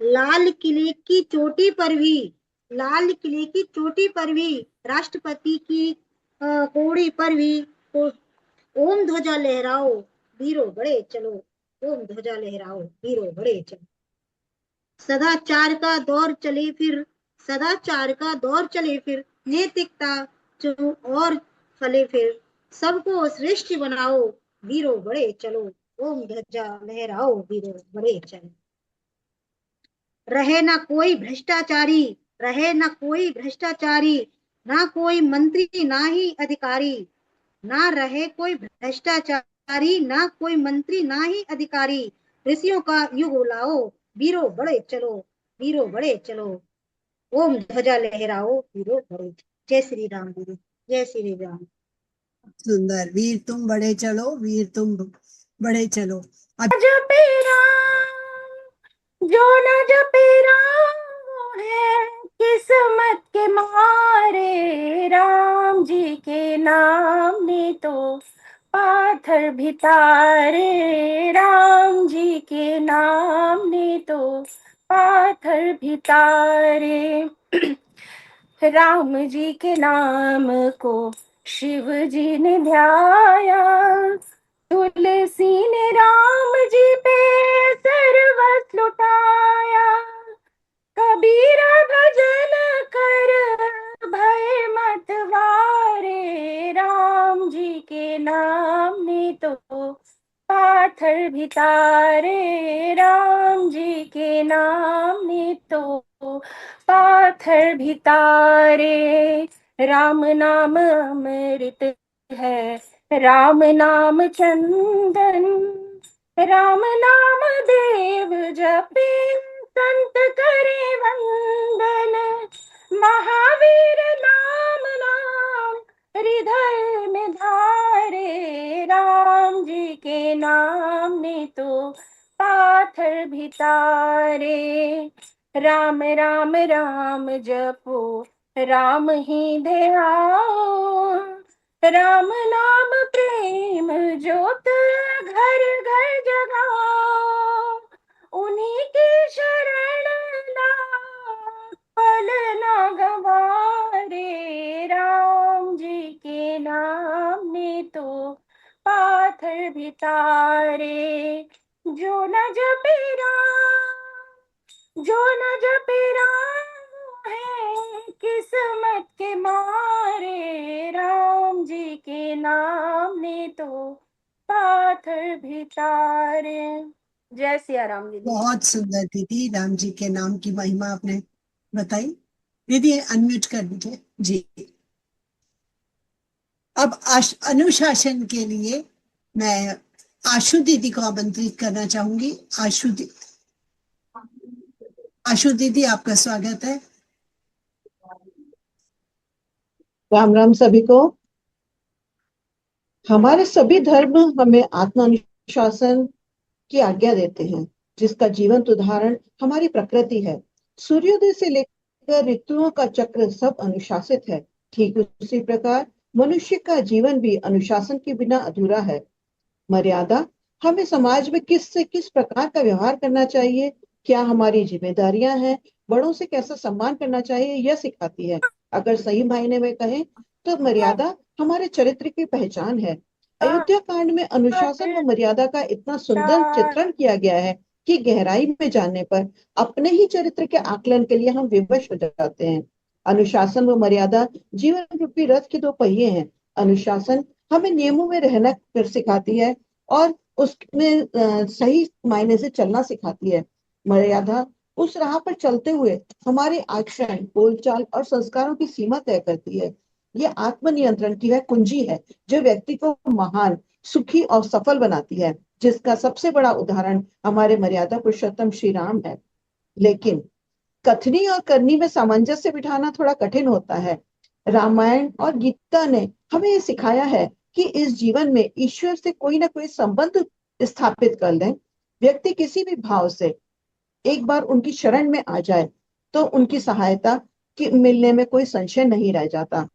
लाल किले की चोटी पर भी, लाल किले की चोटी पर भी, राष्ट्रपति की कोड़ी पर भी ओम ध्वजा लहराओ वीरो बड़े चलो, ओम ध्वजा लहराओ वीरो बड़े चलो। सदाचार का दौर चले फिर, सदाचार का दौर चले फिर, नैतिकता और फले फिर, सबको श्रेष्ठ बनाओ वीरो बड़े चलो, ओम ध्वजा लहराओ वीरो बड़े चलो। रहे ना कोई भ्रष्टाचारी, रहे ना कोई भ्रष्टाचारी, ना कोई मंत्री ना ही अधिकारी, ना रहे कोई भ्रष्टाचारी, ना कोई मंत्री ना ही अधिकारी, ऋषियों का युग लाओ वीरो बड़े चलो, वीरो बड़े चलो, ओम ध्वजा लहराओ वीरो बड़े चलो। जय श्री राम दीदी, जय श्री राम। सुंदर, वीर तुम बड़े चलो, वीर तुम बड़े चलो। जपे राम, जो न जपे राम वो है किस्मत के मारे, राम जी के नाम ने तो पाथर भी तारे, राम जी के नाम ने तो पाथर भी तारे। राम जी के नाम को शिव जी ने ध्याया, तुलसी ने राम जी पे सर्वस्व लुटाया, कबीरा भजन कर भय मत वारे, राम जी के नाम ने तो पाथर भी तारे, राम जी के नाम ने तो पाथर भी तारे। राम नाम अमृत है, राम नाम चंदन, राम नाम देव जपे संत करे वंदन, महावीर नाम नाम हृदय में धारे, राम जी के नाम ने तो पाथर भी तारे। राम राम राम जपो राम ही ध्याओ, राम नाम प्रेम ज्योत घर घर जगाओ, उन्हीं की शरण भी तारे, जो न जपे राम, जो न जपे राम है किस्मत के मारे, राम जी के नाम ने तो पाथर भी तारे। जय सिया राम दीदी। बहुत सुंदर दीदी, राम जी के नाम की महिमा आपने बताई। दीदी अनम्यूट कर दीजिए जी। अब अनुशासन के लिए मैं आशु दीदी को आमंत्रित करना चाहूंगी। आशु दीदी, आपका स्वागत है। राम राम सभी को। हमारे सभी धर्म हमें आत्मानुशासन की आज्ञा देते हैं, जिसका जीवंत उदाहरण हमारी प्रकृति है। सूर्योदय से लेकर ऋतुओं का चक्र सब अनुशासित है। ठीक उसी प्रकार मनुष्य का जीवन भी अनुशासन के बिना अधूरा है। मर्यादा हमें समाज में किस से किस प्रकार का व्यवहार करना चाहिए, क्या हमारी जिम्मेदारियां हैं, बड़ों से कैसा सम्मान करना चाहिए, यह सिखाती है। अगर सही मायने में कहें तो मर्यादा हमारे चरित्र की पहचान है। अयोध्या कांड में अनुशासन व मर्यादा का इतना सुंदर चित्रण किया गया है कि गहराई में जानने पर अपने ही चरित्र के आकलन के लिए हम विवश हो जाते हैं। अनुशासन व मर्यादा जीवन रूपी रथ के दो पहिए हैं। अनुशासन हमें नियमों में रहना कर सिखाती है और उसमें सही मायने से चलना सिखाती है। मर्यादा उस राह पर चलते हुए हमारे आचरण, बोलचाल और संस्कारों की सीमा तय करती है। यह आत्मनियंत्रण की वह कुंजी है जो व्यक्ति को महान, सुखी और सफल बनाती है, जिसका सबसे बड़ा उदाहरण हमारे मर्यादा पुरुषोत्तम श्री राम है। लेकिन कथनी और करनी में सामंजस्य बिठाना थोड़ा कठिन होता है। रामायण और गीता ने हमें ये सिखाया है कि इस जीवन में ईश्वर से कोई ना कोई संबंध स्थापित कर लें। व्यक्ति किसी भी भाव से एक बार उनकी शरण में आ जाए तो उनकी सहायता की मिलने में कोई संशय नहीं रह जाता।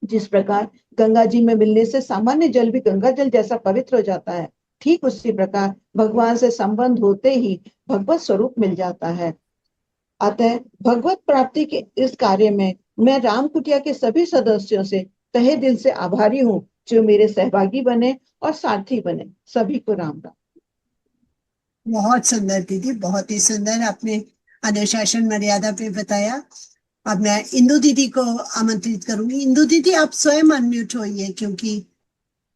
जिस प्रकार गंगा जी में मिलने से सामान्य जल भी गंगा जल जैसा पवित्र हो जाता है, ठीक उसी प्रकार भगवान से संबंध होते ही भगवत स्वरूप मिल जाता है। अतः भगवत प्राप्ति के इस कार्य में मैं राम कुटिया के सभी सदस्यों से तहे दिल से आभारी हूँ, जो मेरे सहभागी बने और सारथी बने। सभी को राम राम। बहुत सुंदर दीदी, बहुत ही सुंदर आपने अनुशासन मर्यादा पे बताया। अब मैं इंदु दीदी को आमंत्रित करूंगी। इंदु दीदी, आप स्वयं अनम्यूट होइए क्योंकि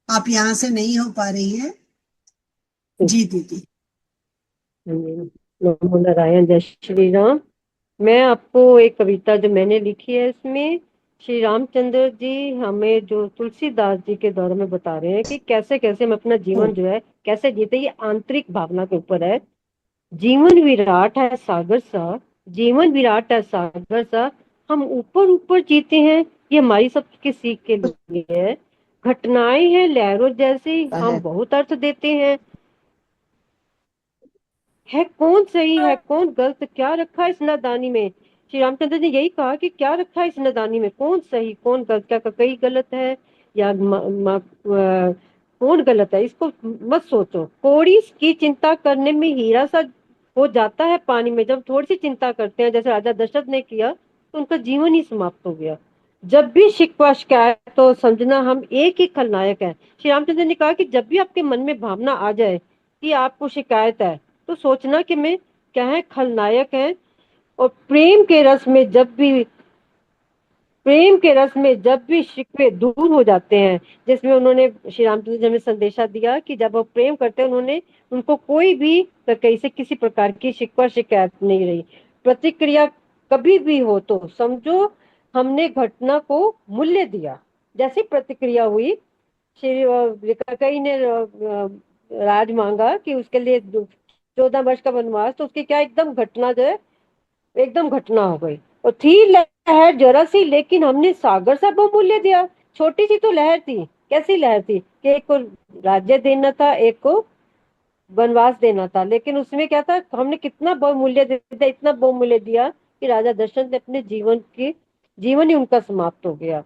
आप यहाँ से नहीं हो पा रही हैं। जी दीदी। नमो नारायण, जय श्री राम। मैं आपको एक कविता जो मैंने लिखी है, इसमें श्री रामचंद्र जी हमें जो तुलसीदास जी के दौर में बता रहे हैं कि कैसे कैसे हम अपना जीवन जो है कैसे जीते। ये आंतरिक भावना के ऊपर है। जीवन विराट है सागर सा, जीवन विराट है सागर सा, हम ऊपर ऊपर जीते हैं, ये हमारी सबकी सीख के लिए है। घटनाएं हैं लहरों जैसी, हम बहुत अर्थ देते हैं। है कौन सही है कौन गलत, क्या रखा है इस नादानी में। श्री रामचंद्र ने यही कहा कि क्या रखा है इस नादानी में, कौन सही कौन गलत, क्या कई गलत है या कौन गलत है, इसको मत सोचो। कौड़ी की चिंता करने में हीरा सा हो जाता है पानी में। जब थोड़ी सी चिंता करते हैं, जैसे राजा दशरथ ने किया, तो उनका जीवन ही समाप्त हो गया। जब भी शिकवा शिकायत तो समझना हम एक ही खलनायक है। श्री रामचंद्र ने कहा कि जब भी आपके मन में भावना आ जाए कि आपको शिकायत है, तो सोचना कि मैं क्या है, खलनायक है। और प्रेम के रस में जब भी शिकवे दूर हो जाते हैं, जिसमें उन्होंने श्री रामचंद्र जी ने संदेशा दिया कि जब वो प्रेम करते हैं, उन्होंने उनको कोई भी कहीं से किसी प्रकार की शिकवा शिकायत नहीं रही। प्रतिक्रिया कभी भी हो तो समझो हमने घटना को मूल्य दिया। जैसी प्रतिक्रिया हुई, श्री कई ने राज मांगा कि उसके लिए 14 वर्ष का वनवास, तो उसकी क्या एकदम घटना जो है एकदम घटना हो गई। और थी लहर जरा सी, लेकिन हमने सागर सा बहुमूल्य दिया। छोटी सी तो लहर थी, कैसी लहर थी कि एक को राज्य देना था, एक को वनवास देना था, लेकिन उसमें क्या था, हमने कितना बहुमूल्य दिया, इतना बहुमूल्य दिया कि राजा दशरथ ने अपने जीवन ही उनका समाप्त हो गया।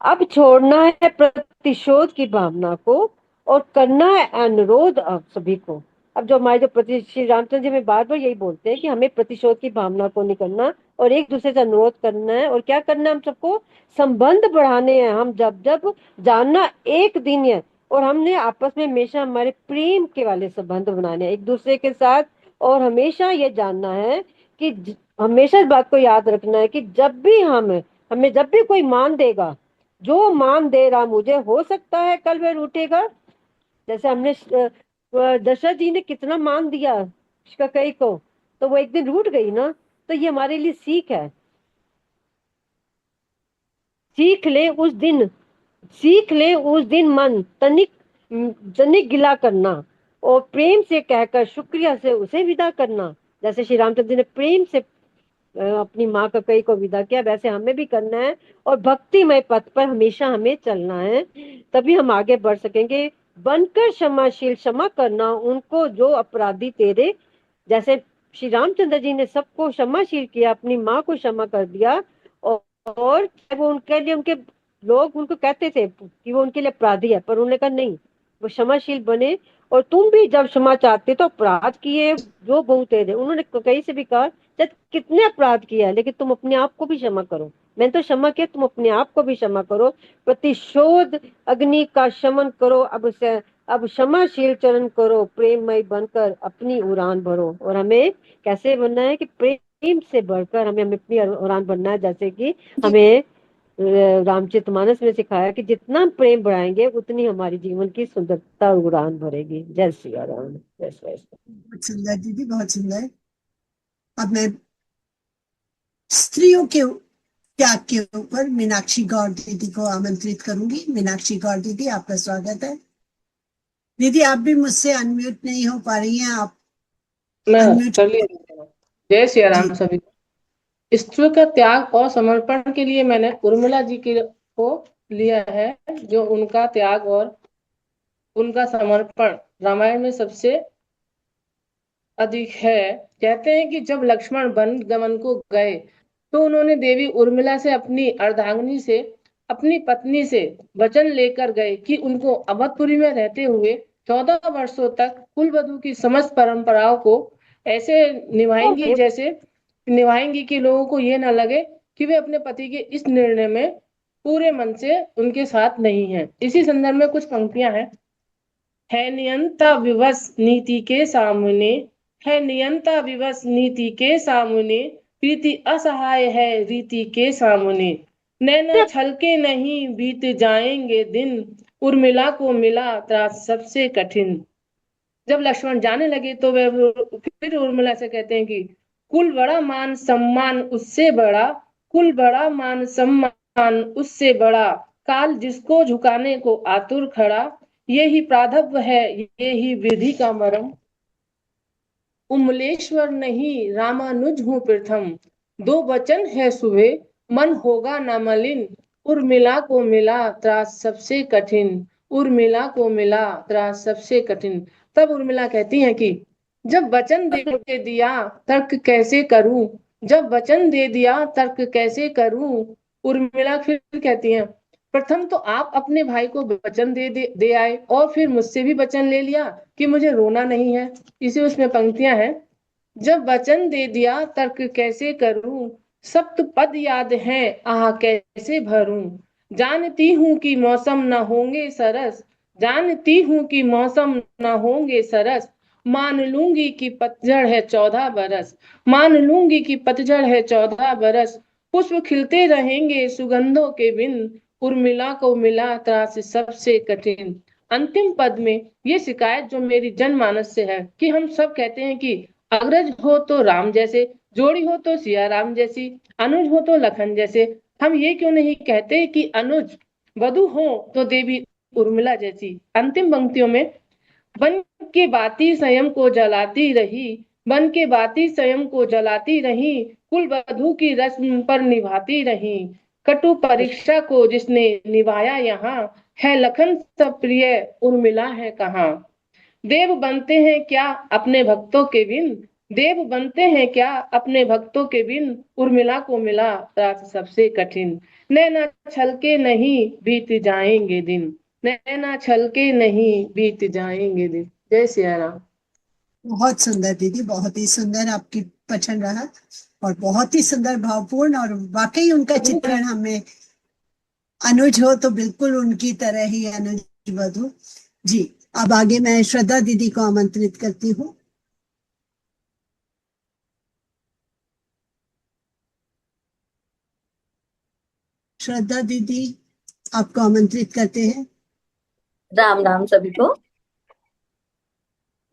अब छोड़ना है प्रतिशोध की भावना को और करना है अनुरोध अब सभी को। अब जो हमारे श्री रामचंद्र जी में बार बार यही बोलते हैं कि हमें प्रतिशोध की भावना को नहीं करना और एक दूसरे से अनुरोध करना है। और क्या करना है, हम सबको संबंध बढ़ाने हैं। हम जब जानना एक दिन है और हमने आपस में हमेशा हमारे प्रेम के वाले संबंध बनाने हैं एक दूसरे के साथ। और हमेशा ये जानना है कि हमेशा इस बात को याद रखना है कि जब भी हमें जब भी कोई मान देगा, जो मान दे रहा मुझे, हो सकता है कल वह रूठेगा। जैसे हमने दशरथ जी ने कितना मान दिया कैकेयी को, तो वो एक दिन रूठ गई ना। तो ये हमारे लिए सीख है। सीख ले उस दिन मन तनिक गिला करना और प्रेम से कहकर शुक्रिया से उसे विदा करना। जैसे श्री रामचंद्र जी ने प्रेम से अपनी माँ कैकेयी को विदा किया, वैसे हमें भी करना है। और भक्तिमय पथ पर हमेशा हमें चलना है, तभी हम आगे बढ़ सकेंगे। बनकर क्षमाशील, क्षमा करना उनको जो अपराधी तेरे। जैसे श्री रामचंद्र जी ने सबको क्षमाशील किया, अपनी माँ को क्षमा कर दिया। और वो उनके लिए, उनके लोग उनको कहते थे कि वो उनके लिए अपराधी है, पर उन्होंने कहा नहीं, वो क्षमाशील बने। और तुम भी जब क्षमा चाहते तो अपराध किए जो बहुत तेरे। उन्होंने कैकेयी से भी कहा कितने अपराध किया है, लेकिन तुम अपने आप को भी क्षमा करो। मैंने तो क्षमा किया, तुम अपने आप को भी क्षमा करो। प्रतिशोध अग्नि का शमन करो, अब क्षमाशील चरण करो, प्रेममय बनकर अपनी उड़ान भरो। और हमें कैसे बनना है कि प्रेम से बढ़कर हमें अपनी उड़ान बनना है। जैसे कि हमें रामचरितमानस में सिखाया कि जितना हम प्रेम बढ़ाएंगे उतनी हमारी जीवन की सुंदरता उड़ान भरेगी। जय श्री राम, जय श्री राम। बहुत सुंदर दीदी, बहुत सुंदर। अब मैं स्त्रियों के त्याग के ऊपर मीनाक्षी गौड़ दीदी को आमंत्रित करूंगी। मीनाक्षी गौड़ दीदी, आपका स्वागत है। दीदी आप भी मुझसे अनम्यूट नहीं हो पा रही हैं, आप मैं कर लिया। जय श्री राम सभी को। स्त्रियों का त्याग और समर्पण के लिए मैंने उर्मिला जी को लिया है, जो उनका त्याग और उनका समर्पण रामायण में सबसे अधिक है। कहते हैं कि जब लक्ष्मण वन गमन को गए तो उन्होंने देवी उर्मिला से, अपनी अर्धांगिनी से, अपनी पत्नी से वचन लेकर गए कि उनको अवधपुरी में रहते हुए 14 वर्षों तक कुलवधू की समस्त परंपराओं को ऐसे निभाएंगी कि लोगों को ये ना लगे कि वे अपने पति के इस निर्णय में पूरे मन से उनके साथ नहीं हैं। इसी संदर्भ में कुछ पंक्तियां हैं। है नियंता विवश नीति के सामने, है नियंता विवश नीति के सामने, प्रीति असहाय है रीति के सामने। नैना छलके नहीं बीत जाएंगे दिन, उर्मिला को मिला त्रास सबसे कठिन। जब लक्ष्मण जाने लगे तो वे फिर उर्मिला से कहते हैं कि कुल बड़ा मान सम्मान उससे बड़ा, कुल बड़ा मान सम्मान उससे बड़ा, काल जिसको झुकाने को आतुर खड़ा, यही प्रारब्ध है यही विधि का मरम। उमलेश्वर नहीं रामानुज हूँ प्रथम, दो वचन है सुबह मन होगा न मलिन, उर्मिला को मिला त्रास सबसे कठिन, उर्मिला को मिला त्रास सबसे कठिन। तब उर्मिला कहती हैं कि जब वचन दे दिया तर्क कैसे करूं, जब वचन दे दिया तर्क कैसे करूं। उर्मिला फिर कहती हैं प्रथम तो आप अपने भाई को वचन दे आए और फिर मुझसे भी वचन ले लिया कि मुझे रोना नहीं है। इसी उसमें पंक्तियां हैं। जब वचन दे दिया तर्क कैसे करूं, सप्त पद याद हैं आह कैसे भरूं। जानती हूँ कि मौसम न होंगे सरस, जानती हूँ कि मौसम न होंगे सरस, मान लूंगी कि पतझड़ है 14 बरस, मान लूंगी कि पतझड़ है 14 बरस, पुष्प खिलते रहेंगे सुगंधों के बिन, उर्मिला को मिला त्रास सबसे कठिन। अंतिम पद में ये शिकायत जो मेरी जनमानस से है कि हम सब कहते हैं कि अग्रज हो तो राम जैसे, जोड़ी हो तो सिया राम जैसी, अनुज हो तो लखन जैसे। हम ये क्यों नहीं कहते कि अनुज वधु हो तो देवी उर्मिला जैसी। अंतिम पंक्तियों में बन के बाती स्वयं को जलाती रही, बन के बाती स्वयं को जलाती रही, कुल वधु की रस्म पर निभाती रही, कटु परीक्षा को जिसने निभाया यहाँ, है लखन सब प्रिय उर्मिला है कहाँ। देव बनते हैं क्या अपने भक्तों के बिन, देव बनते हैं क्या अपने भक्तों के बिन, उर्मिला को मिला त्रास सबसे कठिन। नैना छलके नहीं बीत जाएंगे दिन, नैना छलके नहीं बीत जाएंगे दिन। जय सिया राम। बहुत सुंदर दीदी, बहुत ही सुंदर आपकी पठन रहा और बहुत ही सुंदर, भावपूर्ण, और वाकई उनका चित्रण हमें अनुज हो तो बिल्कुल उनकी तरह ही अनुज वधु। जी, अब आगे मैं श्रद्धा दीदी को आमंत्रित करती हूँ। श्रद्धा दीदी, आपको आमंत्रित करते हैं। राम राम सभी को।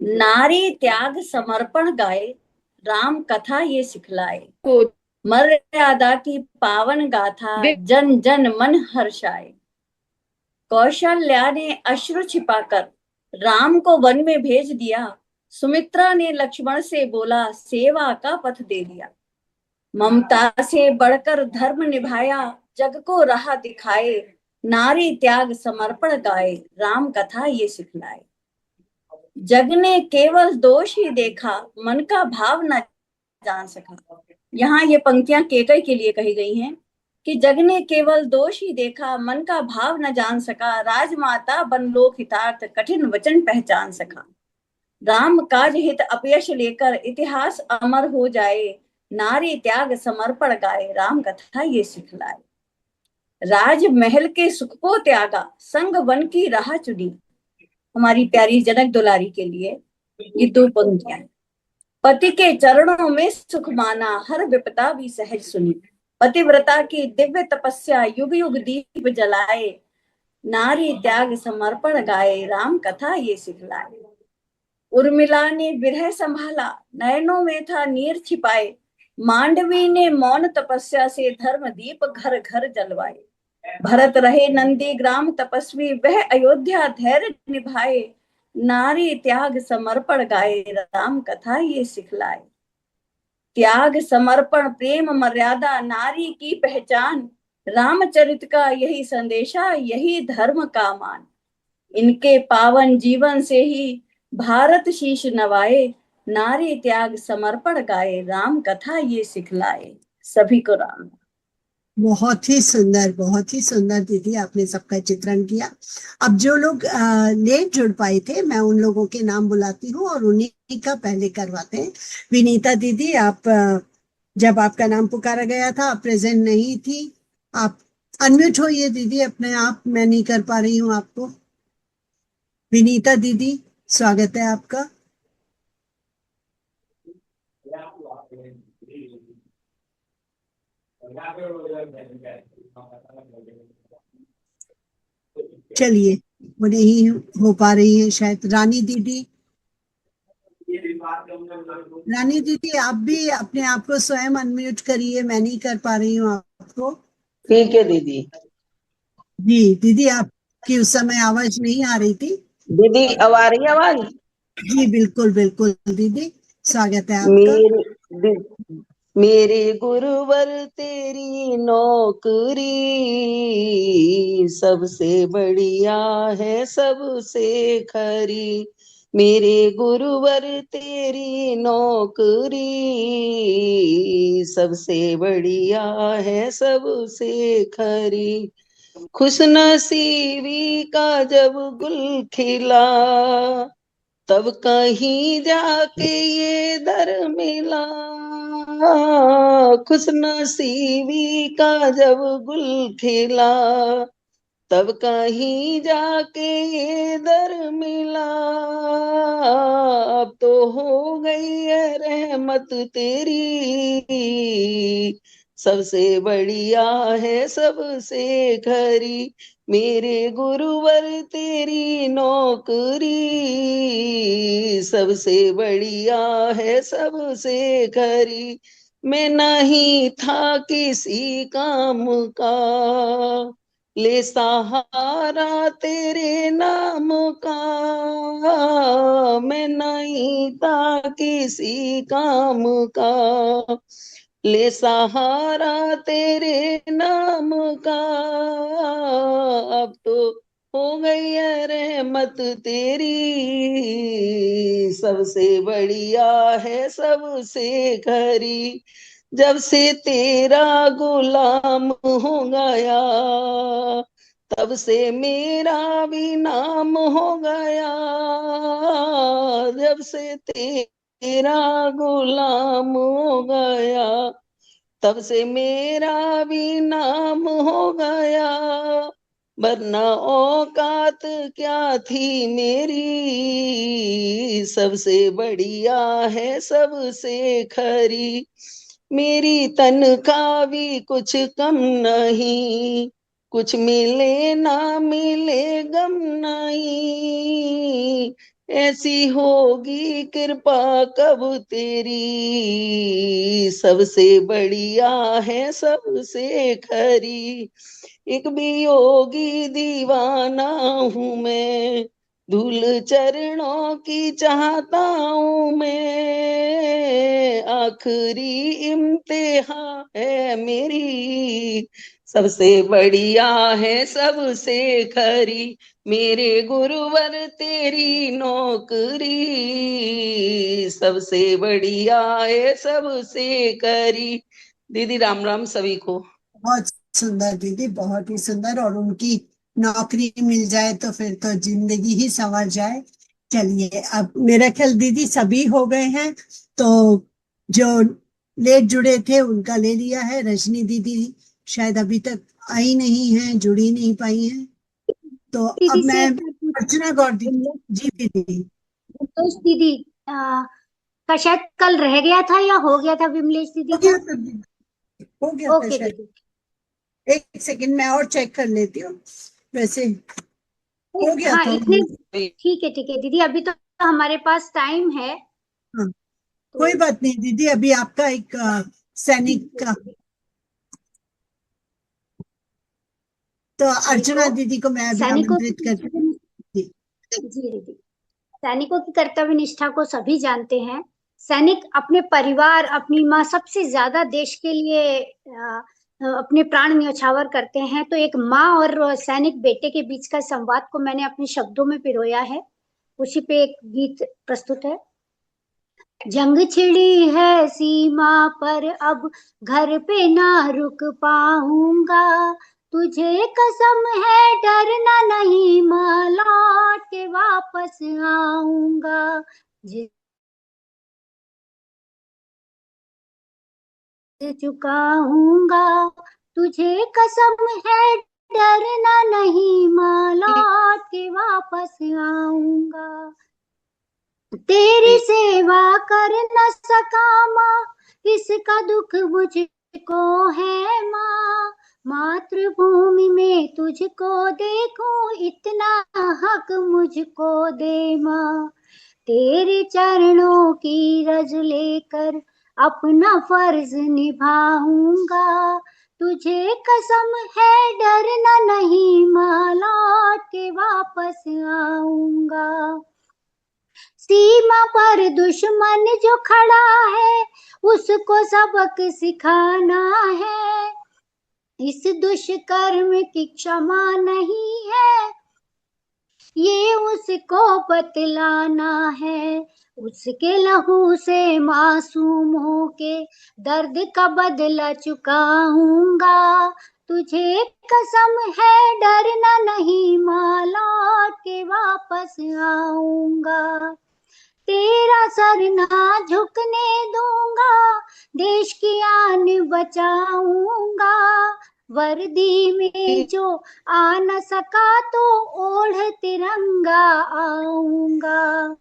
नारी त्याग समर्पण गाए, राम कथा ये सिखलाए, मर्यादा की पावन गाथा, जन जन मन हर्षाए। कौशल्या ने अश्रु छिपाकर राम को वन में भेज दिया, सुमित्रा ने लक्ष्मण से बोला सेवा का पथ दे दिया। ममता से बढ़कर धर्म निभाया, जग को राह दिखाए, नारी त्याग समर्पण गाए, राम कथा ये सिखलाए। जग ने केवल दोष ही देखा, मन का भाव न जान सका। यहाँ ये पंक्तियां केकई के लिए कही गई हैं कि जग ने केवल दोष ही देखा, मन का भाव न जान सका, राजमाता बन लोक हितार्थ, कठिन वचन पहचान सका। राम काज हित अपयश लेकर इतिहास अमर हो जाए, नारी त्याग समर्पण गाए, राम कथा ये सिखलाए। राजमहल के सुख को त्यागा, संग वन की राह चुनी, हमारी प्यारी जनक दुलारी के लिए ये दो पंक्तियां। पति के चरणों में सुख माना, हर विपदा भी सहज सुनी, पतिव्रता की दिव्य तपस्या, युग युग दीप जलाए, नारी त्याग समर्पण गाए, राम कथा ये सिखलाए। उर्मिला ने विरह संभाला, नयनों में था नीर छिपाए, मांडवी ने मौन तपस्या से धर्म दीप घर घर जलवाए। भरत रहे नंदी ग्राम तपस्वी, वह अयोध्या धैर्य निभाए, नारी त्याग समर्पण गाए, राम कथा ये सिखलाए। त्याग समर्पण प्रेम मर्यादा नारी की पहचान, रामचरित का यही संदेशा, यही धर्म का मान। इनके पावन जीवन से ही भारत शीश नवाए, नारी त्याग समर्पण गाए, राम कथा ये सिखलाए। सभी को राम। बहुत ही सुंदर दीदी, आपने सबका चित्रण किया। अब जो लोग नहीं जुड़ पाए थे, मैं उन लोगों के नाम बुलाती हूँ और उन्हीं का पहले करवाते हैं। विनीता दीदी, आप जब आपका नाम पुकारा गया था, आप प्रेजेंट नहीं थी, आप अनम्यूट होइए दीदी अपने आप, मैं नहीं कर पा रही हूँ आपको। विनीता दीदी, स्वागत है आपका। चलिए, वो नहीं हो पा रही है शायद। रानी दीदी, आप भी अपने आप को स्वयं अनम्यूट करिए, मैं नहीं कर पा रही हूँ आपको। ठीक है दीदी। जी दीदी, आपकी उस समय आवाज नहीं आ रही थी। दीदी अब आ रही है आवाज? जी बिल्कुल बिल्कुल दीदी, स्वागत है आपका। मेरे गुरुवर तेरी नौकरी सबसे बढ़िया है, सबसे खरी। मेरे गुरुवर तेरी नौकरी सबसे बढ़िया है, सबसे खरी। खुशनसीबी का जब गुल खिला, तब कहीं जाके ये दर मिला। खुशनसीबी का जब गुल खिला, तब कहीं जाके ये दर मिला। अब तो हो गई है रहमत तेरी, सबसे बढ़िया है, सबसे खरी। मेरे गुरुवर तेरी नौकरी सबसे बढ़िया है, सबसे खरी। मैं नहीं था किसी काम का, ले सहारा तेरे नाम का। मैं नहीं था किसी काम का, ले सहारा तेरे नाम का। अब तो हो गई है रहमत तेरी, सबसे बढ़िया है, सबसे खरी। जब से तेरा गुलाम हो गया, तब से मेरा भी नाम हो गया। जब से तेरा गुलाम हो गया, तब से मेरा भी नाम हो गया। वरना औकात क्या थी मेरी, सबसे बढ़िया है सबसे खरी। मेरी तनख्वाह भी कुछ कम नहीं, कुछ मिले ना मिले गम नहीं, ऐसी होगी कृपा कब तेरी, सबसे बढ़िया है सबसे खरी। एक वियोगी दीवाना हूँ मैं, धूल चरणों की चाहता हूँ मैं, आखिरी इम्तिहान है मेरी, सबसे बढ़िया है सबसे खरी। मेरे गुरुवर तेरी नौकरी, सबसे बढ़िया है सबसे करी। दीदी राम राम सभी को। बहुत सुंदर दीदी, बहुत ही सुंदर। और उनकी नौकरी मिल जाए तो फिर तो जिंदगी ही संवर जाए। चलिए, अब मेरा ख्याल दीदी सभी हो गए हैं, तो जो लेट जुड़े थे उनका ले लिया है। रजनी दीदी शायद अभी तक आई नहीं है, जुड़ी नहीं पाई हैं, तो दीदी अब से मैं एक बात अर्चना गौर दीदी। जी दीदी। विमलेश दीदी का शायद कल रह गया था या हो गया था विमलेश दीदी हो का? गया था दीदी, हो गया था ओके शायद। दीदी। एक सेकंड मैं और चेक कर लेती हूँ। वैसे हो गया हाँ था। इतने ठीक है दीदी, अभी तो हमारे पास टाइम है। हाँ, कोई बात नहीं दीदी। अभी आपका एक सैनिक का, तो अर्चना दीदी को मैं अभी सैनिकों आमंत्रित करती हूँ। जी। जी दीदी, सैनिकों की कर्तव्य निष्ठा को सभी जानते हैं। सैनिक अपने परिवार, अपनी माँ, सबसे ज्यादा देश के लिए अपने प्राण न्यौछावर करते हैं। तो एक माँ और सैनिक बेटे के बीच का संवाद को मैंने अपने शब्दों में पिरोया है, उसी पे एक गीत प्रस्तुत है। जंग छिड़ी है सीमा पर, अब घर पे ना रुक पाऊंगा, तुझे कसम है डरना नहीं, माँ लौट के वापस आऊंगा। चुकाऊंगा, तुझे कसम है डरना नहीं, माँ लौट के वापस आऊंगा। तेरी सेवा कर न सका माँ, इसका दुख मुझको है माँ, मातृभूमि में तुझको देखूं, इतना हक मुझको दे माँ। तेरे चरणों की रज लेकर अपना फर्ज निभाऊंगा, तुझे कसम है डरना नहीं, माँ लौट के वापस आऊंगा। सीमा पर दुश्मन जो खड़ा है, उसको सबक सिखाना है, इस दुष्कर्म की क्षमा नहीं है, ये उसको बतलाना है। उसके लहू से मासूमों के दर्द का बदला चुकाऊंगा, तुझे कसम है डरना नहीं, माँ लौट के वापस आऊंगा। तेरा सर ना झुकने दूंगा, देश की आन बचाऊंगा, वर्दी में जो आ न सका तो ओढ़ तिरंगा आऊंगा,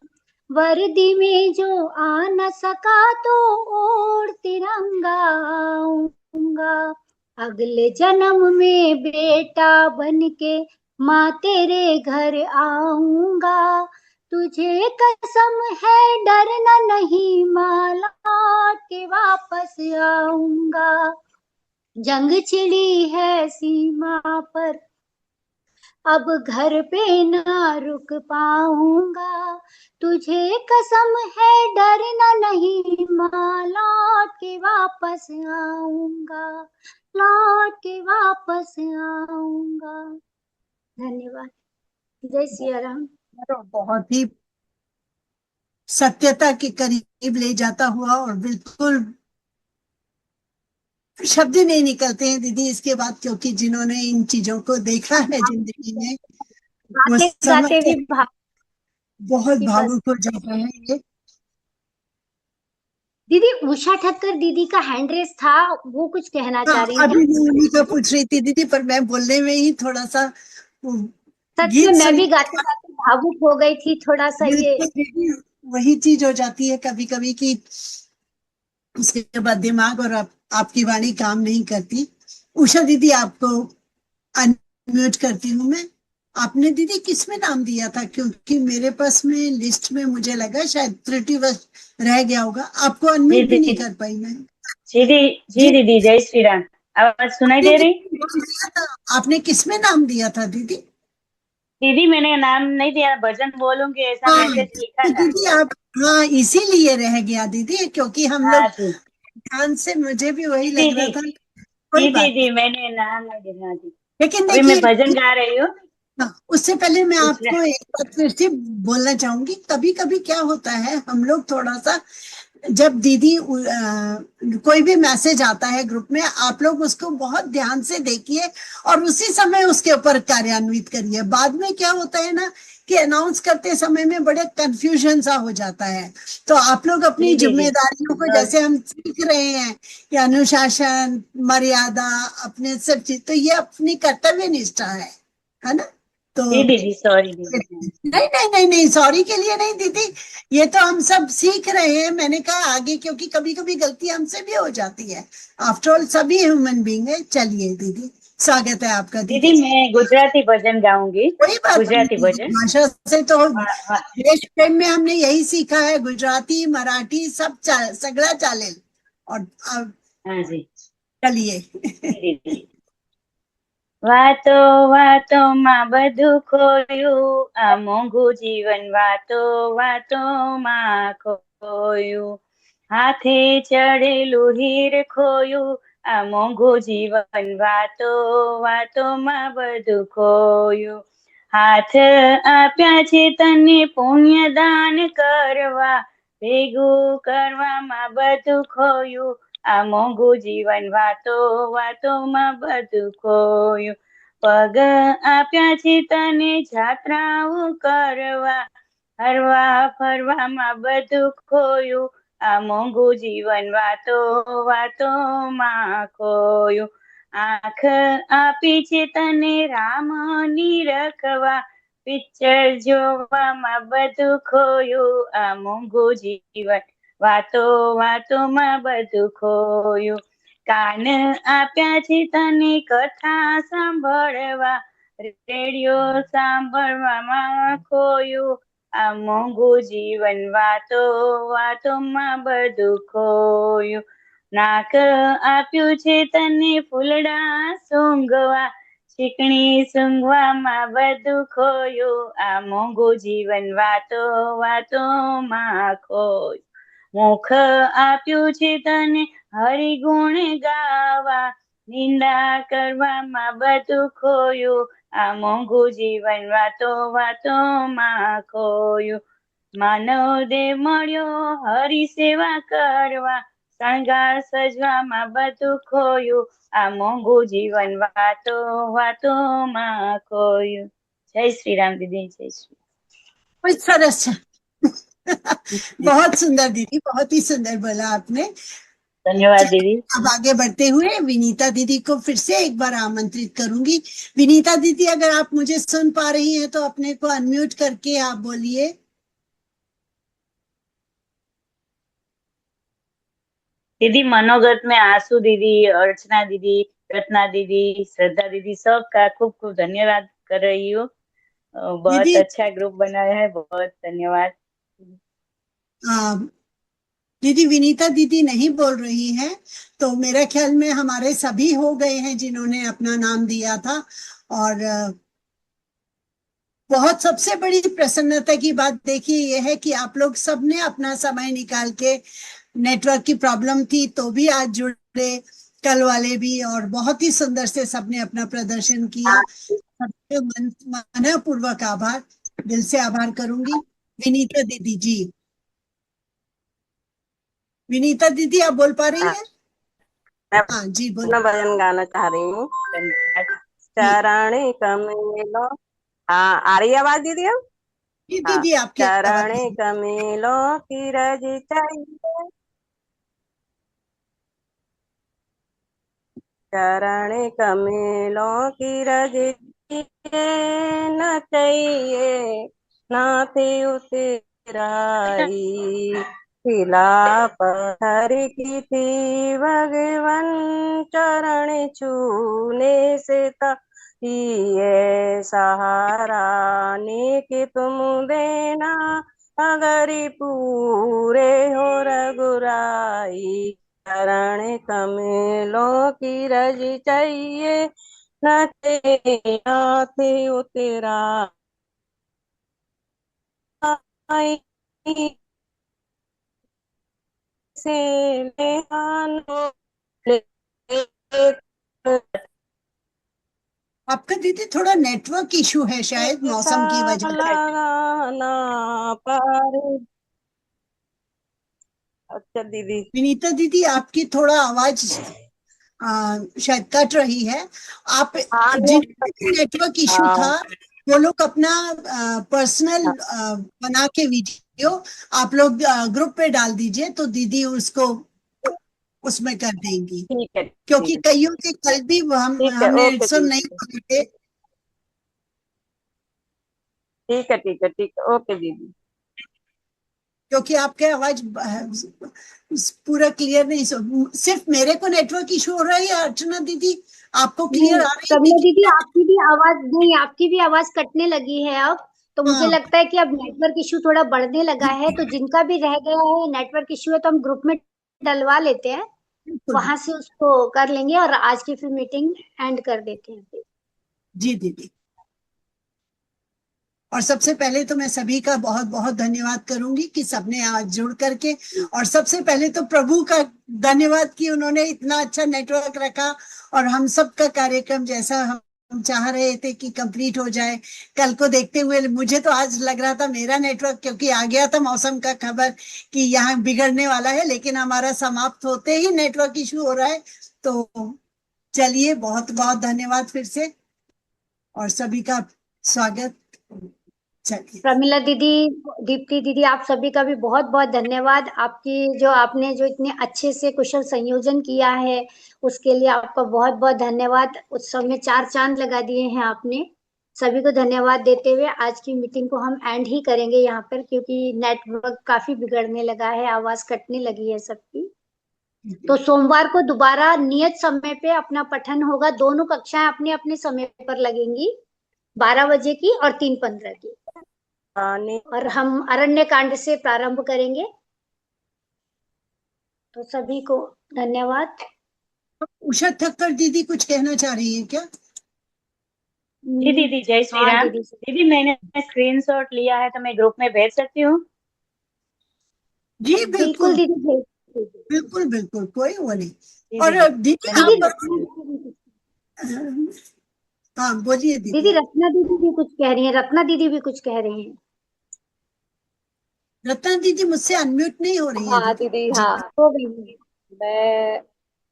वर्दी में जो आ न सका तो ओढ़ तिरंगा आऊंगा। अगले जन्म में बेटा बनके माँ तेरे घर आऊंगा, तुझे कसम है डरना नहीं, माँ लौट के वापस आऊंगा। जंग छिड़ी है सीमा पर, अब घर पे ना रुक पाऊंगा, तुझे कसम है डरना नहीं, माँ लौट के वापस आऊंगा, लौट के वापस आऊंगा। धन्यवाद। जय सिया राम। बहुत ही सत्यता के करीब ले जाता हुआ, और बिल्कुल शब्द नहीं निकलते हैं दीदी इसके बाद, क्योंकि जिन्होंने इन चीजों को देखा है जिंदगी में वो गाते गाते भी समझ बहुत भावुक हो जाता है ये। दीदी उषा ठक्कर दीदी का हैंड रेस था, वो कुछ कहना चाह रही अभी थी। मैं उन्हीं का पूछ रही थी दीदी, पर मैं बोलने में ही थोड़ा सा वो सच गीत में मैं सुन भी गाते गाते भावुक हो गई थी थोड़ा सा ये। बिल्कुल दीदी, वही चीज हो जाती है कभी कभी कि उसके बाद दिमाग और आपकी वाणी काम नहीं करती। उषा दीदी, आपको अनम्यूट करती हूँ मैं। आपने दीदी किसमें नाम दिया था? क्योंकि मेरे पास में लिस्ट में मुझे लगा शायद त्रुटिवश रह गया होगा। आपको अनम्यूट भी नहीं कर पाई मैं। जी दीदी, जय श्री राम। आवाज सुनाई दे रही? आपने किसमें नाम दिया था दीदी? दीदी मैंने नाम नहीं दिया, भजन बोलूंगी ऐसा हाँ मैसेज लिखा तो था। दीदी आप, हाँ इसीलिए रह गया दीदी, क्योंकि हम लोग हाँ जी ध्यान से, मुझे भी वही जी लग रहा जी था। कोई जी बात दीदी, मैंने नाम नहीं दिया जी। लेकिन अभी मैं देखिए, भजन गा रही हूँ। हाँ, उससे पहले मैं दूसरा आपको एक बात फिर से बोलना चाहूंगी। कभी कभी क्या होता है, हम लोग थोड़ा सा, जब दीदी कोई भी मैसेज आता है ग्रुप में, आप लोग उसको बहुत ध्यान से देखिए और उसी समय उसके ऊपर कार्यान्वित करिए। बाद में क्या होता है ना कि अनाउंस करते समय में बड़े कंफ्यूजन सा हो जाता है। तो आप लोग अपनी जी दीदी जिम्मेदारियों को, जैसे हम सीख रहे हैं कि अनुशासन, मर्यादा, अपने सब चीज, तो ये अपनी कर्तव्य निष्ठा है ना? तो जी दीदी, सॉरी दीदी। नहीं नहीं नहीं नहीं, सॉरी के लिए नहीं दीदी, ये तो हम सब सीख रहे हैं। मैंने कहा आगे, क्योंकि कभी कभी गलती हमसे भी हो जाती है। आफ्टर ऑल सभी ह्यूमन बीइंग है। चलिए दीदी, स्वागत है आपका दीदी दीदी। मैं गुजराती भजन गाऊंगी। कोई बात नहीं गुजराती दीदी, भजन। भाषा से तो हाँ देश प्रेम में हमने यही सीखा है, गुजराती मराठी सब सगड़ा चालेल। और हाँ जी चलिए। दीदी। વાતો વાતોમાં બધું ખોયું, આ મોંઘું જીવન વાતો વાતોમાં ખોયું. હાથે ચડેલું હીર ખોયું, આ મોંઘું જીવન વાતો વાતોમાં બધું ખોયું. હાથ આપ્યા છે તને પુણ્યદાન કરવા, ભેગું કરવામાં બધું ખોયું, આ મોંઘું જીવન વાતો વાતોમાં બધું ખોયું. પગ આપ્યા છે તને જાત્રાઓ કરવા, હરવા ફરવામાં બધું ખોયું, આ મોંઘું જીવન વાતો વાતોમાં ખોયું. આંખ આપી છે તને રામની રખવા, પિક્ચર જોવામાં બધું ખોયું, આ મોંઘું જીવન વાતો વાતોમાં બધું ખોયું. કાન આપ્યા છે તને કથા સાંભળવા, રેડિયો સાંભળવામાં ખોયું, આ મોંઘું જીવન વાતો વાતોમાં બધું ખોયું. નાક આપ્યું છે તને ફૂલડા સૂંઘવા, ચીકણી સૂંઘવામાં બધું ખોયું, આ મોંઘું જીવન વાતો વાતોમાં ખોયું. મુખ આપ્યું છે તને હરિગુણ ગાવા, નિંદા કરવામાં બધું ખોયું, આ મોંઘું જીવન વાતો વાતોમાં ખોયું. માનવ દેહ મળ્યો હરિ સેવા કરવા, શણગાર સજવામાં બધું ખોયું, આ મોંઘું જીવન વાતો વાતોમાં ખોયું. જય શ્રી રામ दीदी, जय श्री। कुछ सरस है। बहुत सुंदर दीदी, बहुत ही सुंदर बोला आपने। धन्यवाद दीदी। अब आगे बढ़ते हुए विनीता दीदी को फिर से एक बार आमंत्रित करूंगी। विनीता दीदी, अगर आप मुझे सुन पा रही हैं तो अपने को अनम्यूट करके आप बोलिए। दीदी मनोगत में आंसू दीदी, अर्चना दीदी, रत्ना दीदी, श्रद्धा दीदी, सबका खूब खूब धन्यवाद कर रही हूँ। बहुत दीदी अच्छा ग्रुप बनाया है, बहुत धन्यवाद। दीदी विनीता दीदी नहीं बोल रही हैं, तो मेरे ख्याल में हमारे सभी हो गए हैं जिन्होंने अपना नाम दिया था। और बहुत सबसे बड़ी प्रसन्नता की बात देखिए ये है कि आप लोग सबने अपना समय निकाल के, नेटवर्क की प्रॉब्लम थी तो भी आज जुड़े, कल वाले भी, और बहुत ही सुंदर से सबने अपना प्रदर्शन किया। सबके मनपूर्वक आभार, दिल से आभार करूंगी। विनीता दीदी जी, विनीता दीदी आप बोल पा रही हैं? हाँ जी बोल। अपना भजन गाना चाह रही हूँ। चरणे कमेलो, हाँ आ रही है आवाज दीदी? हम हाँ, दीदी आपकी चरणे कमेलो की रज चाहिए, चरणे कमेलो की रज न चाहिए नाते उतराई, शिला पत्थर की थी भगवान चरण छूने से ये सहारा नेक तुम देना अगर पूरे हो रघुराई, चरण कमलों की रज चाहिए नाते उतरा से लेहानो आपका दीदी थोड़ा नेटवर्क इशू है शायद मौसम की वजह से। लगाना पार। अच्छा दीदी। विनीता दीदी आपकी थोड़ा आवाज शायद कट रही है। आप जिनका नेटवर्क इशू था वो लोग अपना पर्सनल बना के वीडियो आप लोग ग्रुप पे डाल दीजिए तो दीदी उसको उसमें कर देंगी। ठीक है, क्योंकि कईयों के कल भी हमने सुन नहीं पाए थे। ठीक है, ठीक है, ठीक है, ओके दीदी। क्योंकि आपके आवाज पूरा क्लियर नहीं, सिर्फ मेरे को नेटवर्क इशू हो रहा है या अर्चना दीदी आपको क्लियर आ रही है? प्रमिला दीदी आपकी भी आवाज नहीं, आपकी भी आवाज कटने लगी है अब। तो मुझे लगता है कि अब नेटवर्क इशू थोड़ा बढ़ने लगा है, तो जिनका भी रह गया है नेटवर्क इशू है तो हम ग्रुप में डलवा लेते हैं, वहां से उसको कर लेंगे और आज की फिर मीटिंग एंड कर देते हैं। जी दीदी। और सबसे पहले तो मैं सभी का बहुत बहुत धन्यवाद करूंगी कि सबने आज जुड़ करके, और सबसे पहले तो प्रभु का धन्यवाद कि उन्होंने इतना अच्छा नेटवर्क रखा और हम सब का कार्यक्रम जैसा हम चाह रहे थे कि कंप्लीट हो जाए। कल को देखते हुए मुझे तो आज लग रहा था मेरा नेटवर्क, क्योंकि आ गया था मौसम का खबर कि यहाँ बिगड़ने वाला है, लेकिन हमारा समाप्त होते ही नेटवर्क इशू हो रहा है। तो चलिए, बहुत बहुत धन्यवाद फिर से और सभी का स्वागत। प्रमिला दीदी, दीप्ति दीदी, आप सभी का भी बहुत बहुत धन्यवाद। आपकी जो आपने जो इतने अच्छे से कुशल संयोजन किया है उसके लिए आपका बहुत बहुत धन्यवाद। उत्सव में 4 चांद लगा दिए हैं आपने। सभी को धन्यवाद देते हुए आज की मीटिंग को हम एंड ही करेंगे यहाँ पर, क्योंकि नेटवर्क काफी बिगड़ने लगा है, आवाज कटने लगी है सबकी। तो सोमवार को दोबारा नियत समय पे अपना पठन होगा। दोनों कक्षाएं अपने अपने समय पर लगेंगी, 12 बजे की और 3:15 की। और हम अरण्य कांड से प्रारंभ करेंगे। तो सभी को धन्यवाद। उषा ठक्कर दीदी कुछ कहना चाह रही है क्या? जी दीदी, जय श्री हाँ राम। दीदी। दीदी मैंने स्क्रीनशॉट लिया है तो मैं ग्रुप में भेज सकती हूँ? जी बिल्कुल दीदी, बिल्कुल बिल्कुल, कोई वो नहीं। जी और दीदी, दीदी आप हाँ बोलिए दीदी दीदी। रत्ना दीदी भी कुछ कह रही हैं, रत्ना दीदी भी कुछ कह रही हैं। रत्ना दीदी मुझसे अनम्यूट नहीं हो रही है। हाँ दीदी, हाँ हो गई। मैं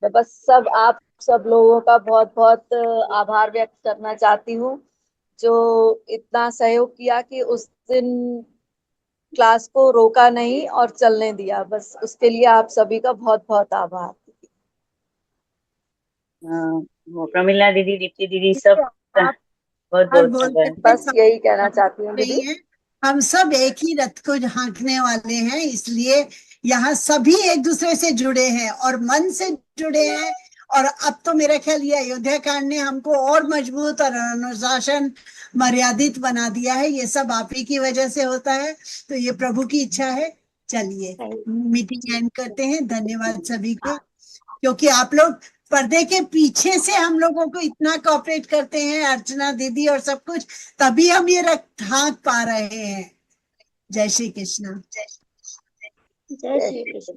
बस सब आप सब लोगों का बहुत बहुत आभार व्यक्त करना चाहती हूँ, जो इतना सहयोग किया कि उस दिन क्लास को रोका नहीं और चलने दिया। बस उसके लिए आप सभी का बहुत बहुत आभार। प्रमिला दीदी, दीप्ति दीदी, सब बहुत बहुत आभार। बस यही कहना चाहती हूँ दीदी। हम सब एक ही रथ को हाँकने वाले हैं, इसलिए यहाँ सभी एक दूसरे से जुड़े हैं और मन से जुड़े हैं। और अब तो मेरा ख्याल ये अयोध्या कांड ने हमको और मजबूत और अनुशासन मर्यादित बना दिया है। ये सब आप ही की वजह से होता है, तो ये प्रभु की इच्छा है। चलिए मीटिंग एंड करते हैं। धन्यवाद सभी को, क्योंकि आप लोग पर्दे के पीछे से हम लोगों को इतना कोऑपरेट करते हैं, अर्चना दीदी और सब कुछ, तभी हम ये रथ हाँक पा रहे हैं। जय श्री कृष्ण। जय श्री कृष्ण।